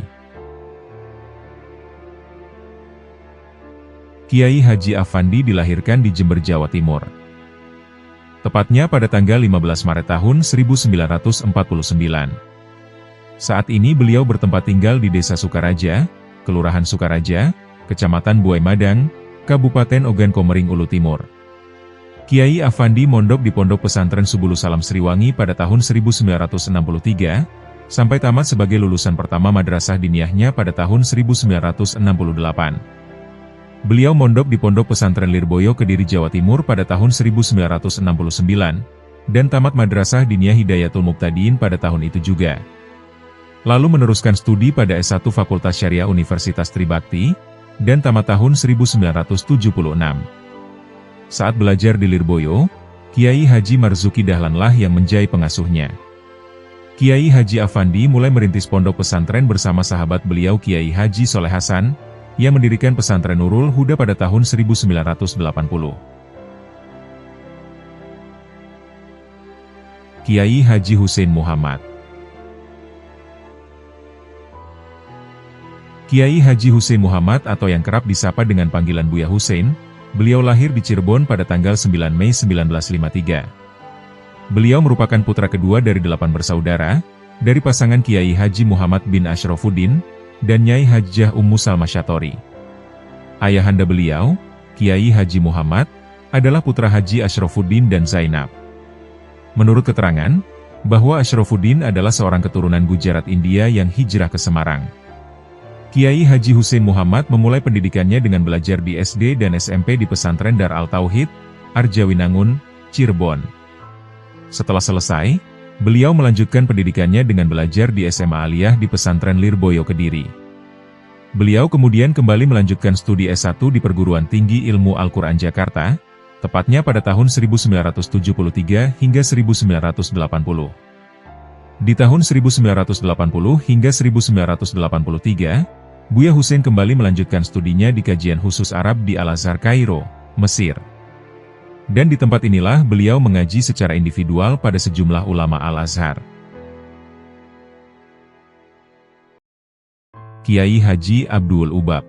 Kiai Haji Afandi dilahirkan di Jember, Jawa Timur. Tepatnya pada tanggal 15 Maret tahun 1949. Saat ini beliau bertempat tinggal di Desa Sukaraja, Kelurahan Sukaraja, Kecamatan Buai Madang, Kabupaten Ogan Komering Ulu Timur. Kiai Afandi mondok di Pondok Pesantren Subulu Salam Sriwangi pada tahun 1963, sampai tamat sebagai lulusan pertama madrasah diniyahnya pada tahun 1968. Beliau mondok di Pondok Pesantren Lirboyo Kediri, Jawa Timur pada tahun 1969, dan tamat madrasah diniyah Hidayatul Muqtadiin pada tahun itu juga. Lalu meneruskan studi pada S1 Fakultas Syariah Universitas Tribakti, dan tamat tahun 1976. Saat belajar di Lirboyo, Kiai Haji Marzuki Dahlanlah yang menjadi pengasuhnya. Kiai Haji Afandi mulai merintis pondok pesantren bersama sahabat beliau Kiai Haji Soleh Hasan, yang mendirikan pesantren Nurul Huda pada tahun 1980. Kiai Haji Husein Muhammad. Kiai Haji Husein Muhammad atau yang kerap disapa dengan panggilan Buya Husein, beliau lahir di Cirebon pada tanggal 9 Mei 1953. Beliau merupakan putra kedua dari 8 bersaudara, dari pasangan Kiai Haji Muhammad bin Ashrafuddin, dan Nyai Hajjah Ummu Salma Syatori. Ayahanda beliau, Kiai Haji Muhammad, adalah putra Haji Ashrafuddin dan Zainab. Menurut keterangan, bahwa Ashrafuddin adalah seorang keturunan Gujarat India yang hijrah ke Semarang. Kiai Haji Husein Muhammad memulai pendidikannya dengan belajar di SD dan SMP di pesantren Dar Al-Tauhid, Arjawinangun, Cirebon. Setelah selesai, beliau melanjutkan pendidikannya dengan belajar di SMA Aliyah di pesantren Lirboyo Kediri. Beliau kemudian kembali melanjutkan studi S1 di Perguruan Tinggi Ilmu Al-Quran Jakarta, tepatnya pada tahun 1973 hingga 1980. Di tahun 1980 hingga 1983, Buya Husein kembali melanjutkan studinya di kajian khusus Arab di Al-Azhar Kairo, Mesir. Dan di tempat inilah beliau mengaji secara individual pada sejumlah ulama Al-Azhar. Kiai Haji Abdul Ubab.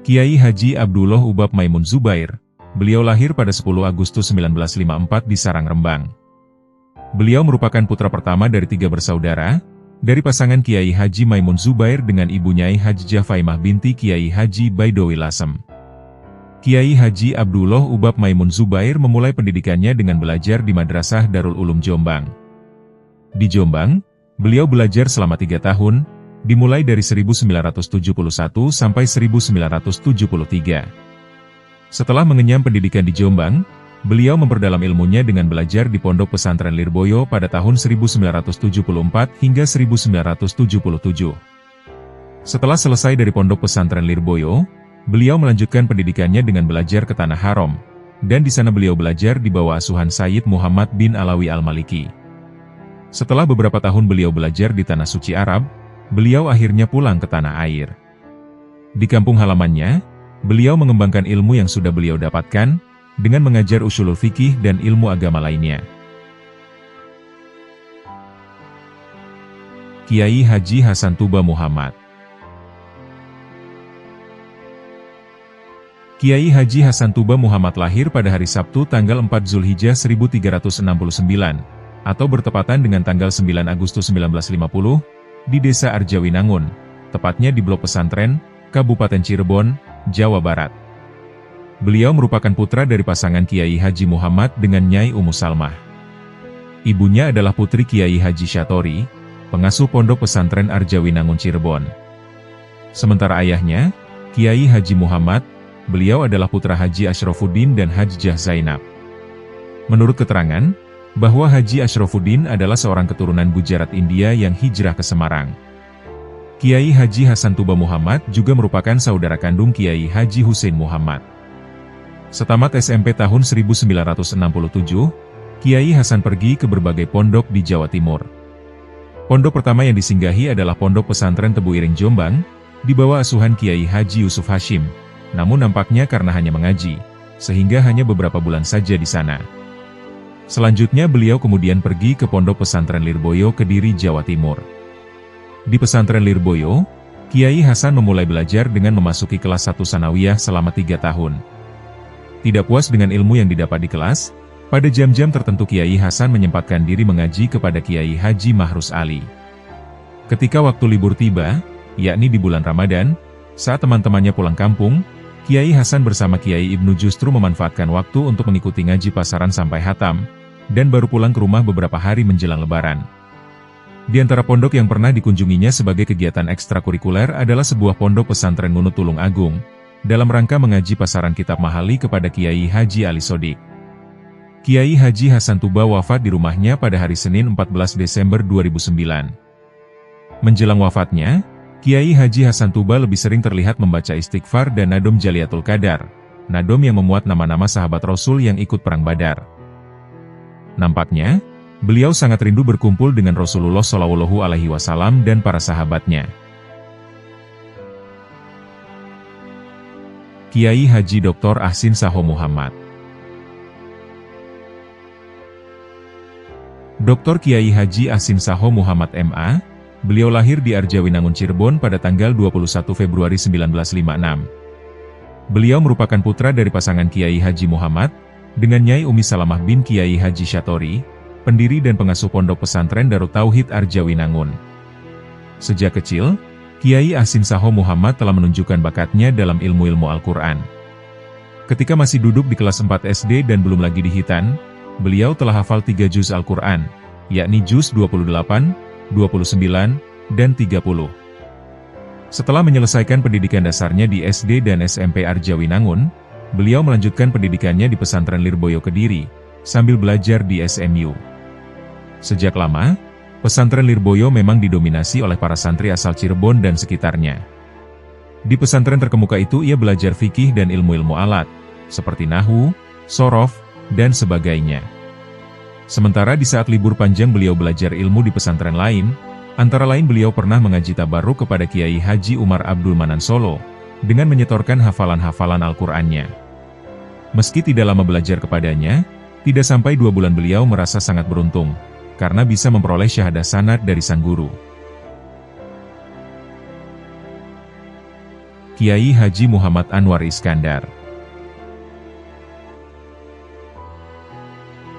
Kiai Haji Abdullah Ubab Maimun Zubair, beliau lahir pada 10 Agustus 1954 di Sarang, Rembang. Beliau merupakan putra pertama dari 3 bersaudara, dari pasangan Kiai Haji Maimun Zubair dengan ibu Nyai Hajjah Faimah binti Kiai Haji Baidowi Lasem. Kiai Haji Abdullah Ubab Maimun Zubair memulai pendidikannya dengan belajar di Madrasah Darul Ulum Jombang. Di Jombang, beliau belajar selama 3 tahun, dimulai dari 1971 sampai 1973. Setelah mengenyam pendidikan di Jombang, beliau memperdalam ilmunya dengan belajar di Pondok Pesantren Lirboyo pada tahun 1974 hingga 1977. Setelah selesai dari Pondok Pesantren Lirboyo, beliau melanjutkan pendidikannya dengan belajar ke Tanah Haram, dan di sana beliau belajar di bawah asuhan Sayyid Muhammad bin Alawi Al-Maliki. Setelah beberapa tahun beliau belajar di Tanah Suci Arab, beliau akhirnya pulang ke tanah air. Di kampung halamannya, beliau mengembangkan ilmu yang sudah beliau dapatkan, dengan mengajar usulul fikih dan ilmu agama lainnya. Kiai Haji Hasan Tuba Muhammad. Kiai Haji Hasan Tuba Muhammad lahir pada hari Sabtu tanggal 4 Zulhijjah 1369, atau bertepatan dengan tanggal 9 Agustus 1950, di Desa Arjawinangun, tepatnya di Blok Pesantren, Kabupaten Cirebon, Jawa Barat. Beliau merupakan putra dari pasangan Kiai Haji Muhammad dengan Nyai Ummu Salmah. Ibunya adalah putri Kiai Haji Syatori, pengasuh Pondok Pesantren Arjawinangun Cirebon. Sementara ayahnya, Kiai Haji Muhammad, beliau adalah putra Haji Asyrofuddin dan Hajjah Zainab. Menurut keterangan, bahwa Haji Asyrofuddin adalah seorang keturunan Gujarat India yang hijrah ke Semarang. Kiai Haji Hasan Tuba Muhammad juga merupakan saudara kandung Kiai Haji Hussein Muhammad. Setamat SMP tahun 1967, Kiai Hasan pergi ke berbagai pondok di Jawa Timur. Pondok pertama yang disinggahi adalah Pondok Pesantren Tebu Ireng Jombang, di bawah asuhan Kiai Haji Yusuf Hashim. Namun nampaknya karena hanya mengaji, sehingga hanya beberapa bulan saja di sana. Selanjutnya beliau kemudian pergi ke Pondok Pesantren Lirboyo Kediri, Jawa Timur. Di Pesantren Lirboyo, Kiai Hasan memulai belajar dengan memasuki kelas 1 Sanawiyah selama 3 tahun. Tidak puas dengan ilmu yang didapat di kelas, pada jam-jam tertentu Kiai Hasan menyempatkan diri mengaji kepada Kiai Haji Mahrus Ali. Ketika waktu libur tiba, yakni di bulan Ramadan, saat teman-temannya pulang kampung, Kiai Hasan bersama Kiai Ibnu justru memanfaatkan waktu untuk mengikuti ngaji pasaran sampai hatam, dan baru pulang ke rumah beberapa hari menjelang Lebaran. Di antara pondok yang pernah dikunjunginya sebagai kegiatan ekstrakurikuler adalah sebuah pondok pesantren Ngunut Tulung Agung, dalam rangka mengaji pasaran kitab mahali kepada Kiai Haji Ali Sodik. Kiai Haji Hasan Tuba wafat di rumahnya pada hari Senin 14 Desember 2009. Menjelang wafatnya, Kiai Haji Hasan Tuba lebih sering terlihat membaca istighfar dan nadom Jaliatul Qadar, nadom yang memuat nama-nama sahabat Rasul yang ikut perang Badar. Nampaknya, beliau sangat rindu berkumpul dengan Rasulullah Shallallahu Alaihi Wasallam dan para sahabatnya. Kiai Haji Dr. Ahsin Saho Muhammad. Dr. Kiai Haji Ahsin Saho Muhammad MA, beliau lahir di Arjawinangun Cirebon pada tanggal 21 Februari 1956. Beliau merupakan putra dari pasangan Kiai Haji Muhammad, dengan Nyai Ummi Salamah bin Kiai Haji Syatori, pendiri dan pengasuh Pondok Pesantren Darut Tauhid Arjawinangun. Sejak kecil, Kiai Ahsin Saho Muhammad telah menunjukkan bakatnya dalam ilmu-ilmu Al-Quran. Ketika masih duduk di kelas 4 SD dan belum lagi di Hitan, beliau telah hafal 3 juz Al-Quran, yakni juz 28, 29, dan 30. Setelah menyelesaikan pendidikan dasarnya di SD dan SMP Arjawinangun, beliau melanjutkan pendidikannya di Pesantren Lirboyo Kediri, sambil belajar di SMU. Sejak lama, Pesantren Lirboyo memang didominasi oleh para santri asal Cirebon dan sekitarnya. Di pesantren terkemuka itu ia belajar fikih dan ilmu-ilmu alat, seperti nahwu, sorof, dan sebagainya. Sementara di saat libur panjang beliau belajar ilmu di pesantren lain, antara lain beliau pernah mengaji tabarruk kepada Kiai Haji Umar Abdul Manan Solo, dengan menyetorkan hafalan-hafalan Al-Qur'annya. Meski tidak lama belajar kepadanya, tidak sampai 2 bulan beliau merasa sangat beruntung, karena bisa memperoleh syahadah sanad dari sang guru. Kiai Haji Muhammad Anwar Iskandar.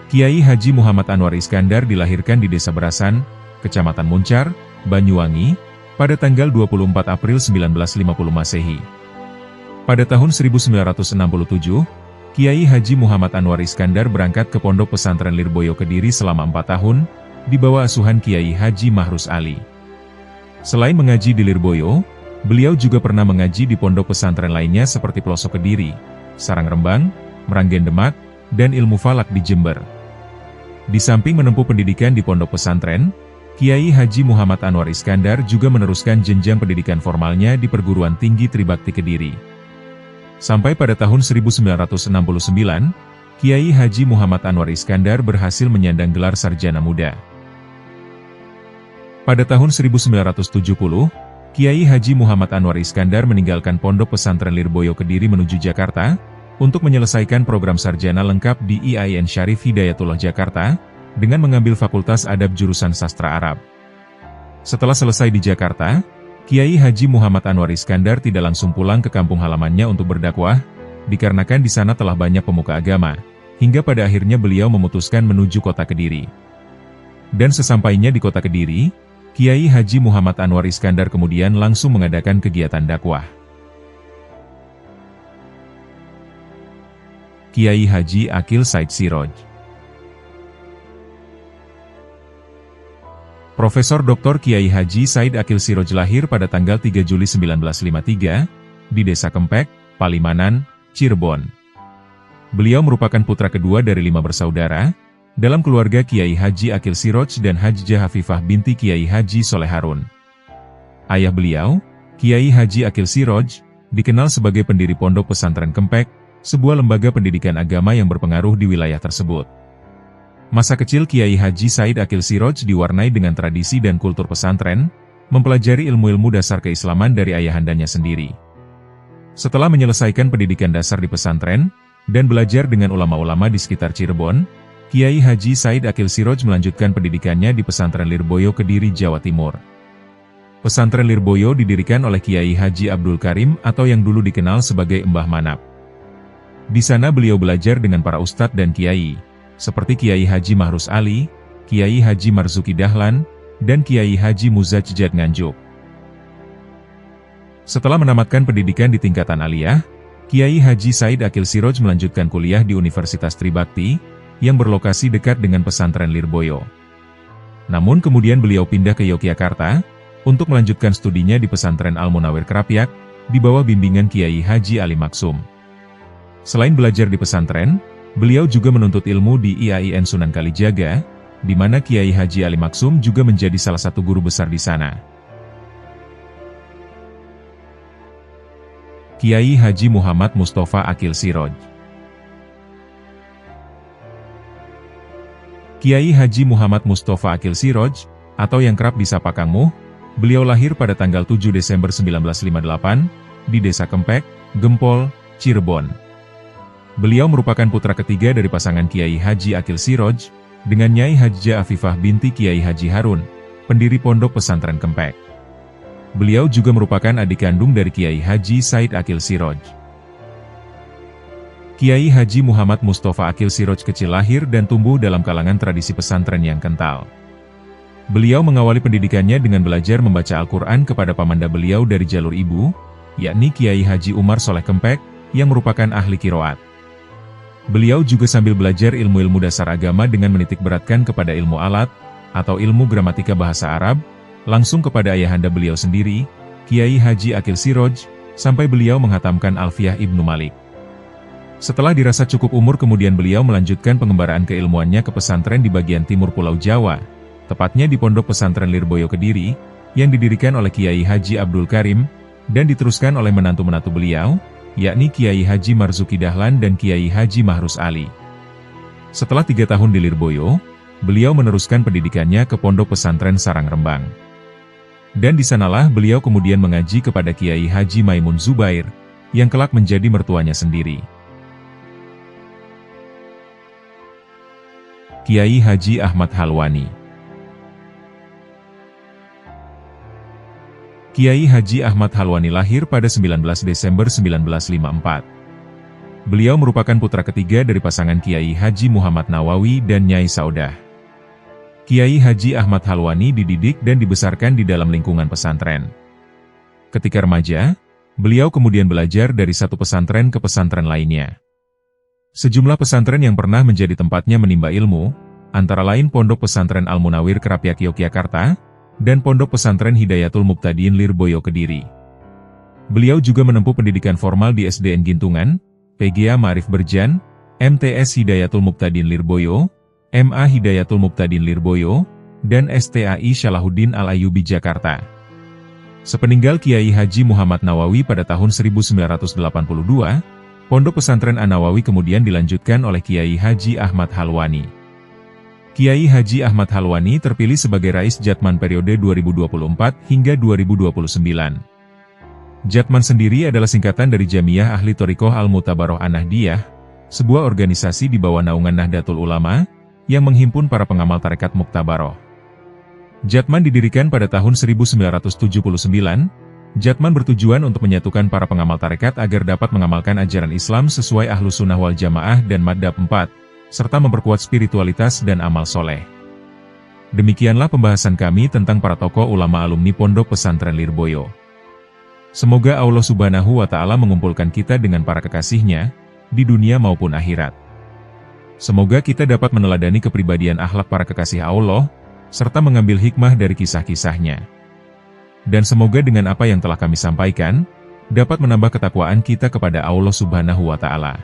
Kiai Haji Muhammad Anwar Iskandar dilahirkan di Desa Berasan, Kecamatan Muncar, Banyuwangi, pada tanggal 24 April 1950 Masehi. Pada tahun 1967, Kiai Haji Muhammad Anwar Iskandar berangkat ke Pondok Pesantren Lirboyo Kediri selama 4 tahun, di bawah asuhan Kiai Haji Mahrus Ali. Selain mengaji di Lirboyo, beliau juga pernah mengaji di pondok pesantren lainnya seperti Pelosok Kediri, Sarang Rembang, Meranggen Demak, dan ilmu falak di Jember. Di samping menempuh pendidikan di pondok pesantren, Kiai Haji Muhammad Anwar Iskandar juga meneruskan jenjang pendidikan formalnya di Perguruan Tinggi Tribakti Kediri. Sampai pada tahun 1969, Kiai Haji Muhammad Anwar Iskandar berhasil menyandang gelar sarjana muda. Pada tahun 1970, Kiai Haji Muhammad Anwar Iskandar meninggalkan Pondok Pesantren Lirboyo Kediri menuju Jakarta, untuk menyelesaikan program sarjana lengkap di IAIN Syarif Hidayatullah Jakarta, dengan mengambil Fakultas Adab jurusan Sastra Arab. Setelah selesai di Jakarta, Kiai Haji Muhammad Anwar Iskandar tidak langsung pulang ke kampung halamannya untuk berdakwah, dikarenakan di sana telah banyak pemuka agama, hingga pada akhirnya beliau memutuskan menuju kota Kediri. Dan sesampainya di kota Kediri, Kiai Haji Muhammad Anwar Iskandar kemudian langsung mengadakan kegiatan dakwah. Kiai Haji Aqil Said Siroj. Profesor Dr. Kiai Haji Said Aqil Siroj lahir pada tanggal 3 Juli 1953, di Desa Kempek, Palimanan, Cirebon. Beliau merupakan putra kedua dari 5 bersaudara, dalam keluarga Kiai Haji Aqil Siroj dan Hajjah Hafifah binti Kiai Haji Soleh Harun. Ayah beliau, Kiai Haji Aqil Siroj, dikenal sebagai pendiri Pondok Pesantren Kempek, sebuah lembaga pendidikan agama yang berpengaruh di wilayah tersebut. Masa kecil Kiai Haji Said Aqil Siroj diwarnai dengan tradisi dan kultur pesantren, mempelajari ilmu-ilmu dasar keislaman dari ayahandanya sendiri. Setelah menyelesaikan pendidikan dasar di pesantren, dan belajar dengan ulama-ulama di sekitar Cirebon, Kiai Haji Said Aqil Siroj melanjutkan pendidikannya di Pesantren Lirboyo Kediri, Jawa Timur. Pesantren Lirboyo didirikan oleh Kiai Haji Abdul Karim atau yang dulu dikenal sebagai Mbah Manap. Di sana beliau belajar dengan para ustadz dan kiai, seperti Kiai Haji Mahrus Ali, Kiai Haji Marzuki Dahlan, dan Kiai Haji Muzajjad Nganjuk. Setelah menamatkan pendidikan di tingkatan aliyah, Kiai Haji Said Aqil Siroj melanjutkan kuliah di Universitas Tribakti, yang berlokasi dekat dengan pesantren Lirboyo. Namun kemudian beliau pindah ke Yogyakarta, untuk melanjutkan studinya di pesantren Al-Munawir Krapyak, di bawah bimbingan Kiai Haji Ali Maksum. Selain belajar di pesantren, beliau juga menuntut ilmu di IAIN Sunan Kalijaga, di mana Kiai Haji Ali Maksum juga menjadi salah satu guru besar di sana. Kiai Haji Muhammad Mustafa Aqil Siroj. Kiai Haji Muhammad Mustafa Aqil Siroj, atau yang kerap disapa Kang Muh, beliau lahir pada tanggal 7 Desember 1958, di Desa Kempek, Gempol, Cirebon. Beliau merupakan putra ketiga dari pasangan Kiai Haji Aqil Siroj, dengan Nyai Hajjah Afifah binti Kiai Haji Harun, pendiri Pondok Pesantren Kempek. Beliau juga merupakan adik kandung dari Kiai Haji Said Aqil Siroj. Kiai Haji Muhammad Mustafa Aqil Siroj kecil lahir dan tumbuh dalam kalangan tradisi pesantren yang kental. Beliau mengawali pendidikannya dengan belajar membaca Al-Quran kepada pamanda beliau dari jalur ibu, yakni Kiai Haji Umar Soleh Kempek, yang merupakan ahli qiraat. Beliau juga sambil belajar ilmu-ilmu dasar agama dengan menitik beratkan kepada ilmu alat, atau ilmu gramatika bahasa Arab, langsung kepada ayahanda beliau sendiri, Kiai Haji Aqil Siroj, sampai beliau menghatamkan Alfiyah Ibnu Malik. Setelah dirasa cukup umur kemudian beliau melanjutkan pengembaraan keilmuannya ke pesantren di bagian timur Pulau Jawa, tepatnya di Pondok Pesantren Lirboyo Kediri, yang didirikan oleh Kiai Haji Abdul Karim, dan diteruskan oleh menantu-menantu beliau, yakni Kiai Haji Marzuki Dahlan dan Kiai Haji Mahrus Ali. Setelah 3 tahun di Lirboyo, beliau meneruskan pendidikannya ke Pondok Pesantren Sarang Rembang. Dan di sanalah beliau kemudian mengaji kepada Kiai Haji Maimun Zubair, yang kelak menjadi mertuanya sendiri. Kiai Haji Ahmad Halwani. Kiai Haji Ahmad Halwani lahir pada 19 Desember 1954. Beliau merupakan putra ketiga dari pasangan Kiai Haji Muhammad Nawawi dan Nyai Saudah. Kiai Haji Ahmad Halwani dididik dan dibesarkan di dalam lingkungan pesantren. Ketika remaja, beliau kemudian belajar dari satu pesantren ke pesantren lainnya. Sejumlah pesantren yang pernah menjadi tempatnya menimba ilmu, antara lain Pondok Pesantren Al-Munawir Krapyak Yogyakarta, dan Pondok Pesantren Hidayatul Muqtadin Lirboyo Kediri. Beliau juga menempuh pendidikan formal di SDN Gintungan, PGA Ma'arif Berjan, MTS Hidayatul Muqtadin Lirboyo, MA Hidayatul Muqtadin Lirboyo, dan STAI Syalahuddin Al-Ayyubi Jakarta. Sepeninggal Kiai Haji Muhammad Nawawi pada tahun 1982, Pondok Pesantren An-Nawawi kemudian dilanjutkan oleh Kiai Haji Ahmad Halwani. Kiai Haji Ahmad Halwani terpilih sebagai Rais Jatman periode 2024 hingga 2029. Jatman sendiri adalah singkatan dari Jamiyah Ahli Thoriqoh Al-Mutabaroh An-Nahdiyah, sebuah organisasi di bawah naungan Nahdlatul Ulama, yang menghimpun para pengamal tarekat Muktabaroh. Jatman didirikan pada tahun 1979, Jatman bertujuan untuk menyatukan para pengamal tarekat agar dapat mengamalkan ajaran Islam sesuai Ahlus Sunnah wal Jamaah dan Madhab 4, serta memperkuat spiritualitas dan amal soleh. Demikianlah pembahasan kami tentang para tokoh ulama alumni Pondok Pesantren Lirboyo. Semoga Allah Subhanahu wa Ta'ala mengumpulkan kita dengan para kekasihnya, di dunia maupun akhirat. Semoga kita dapat meneladani kepribadian akhlak para kekasih Allah, serta mengambil hikmah dari kisah-kisahnya. Dan semoga dengan apa yang telah kami sampaikan, dapat menambah ketakwaan kita kepada Allah Subhanahu wa Ta'ala.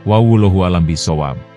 Wallahu a'lam bishawab.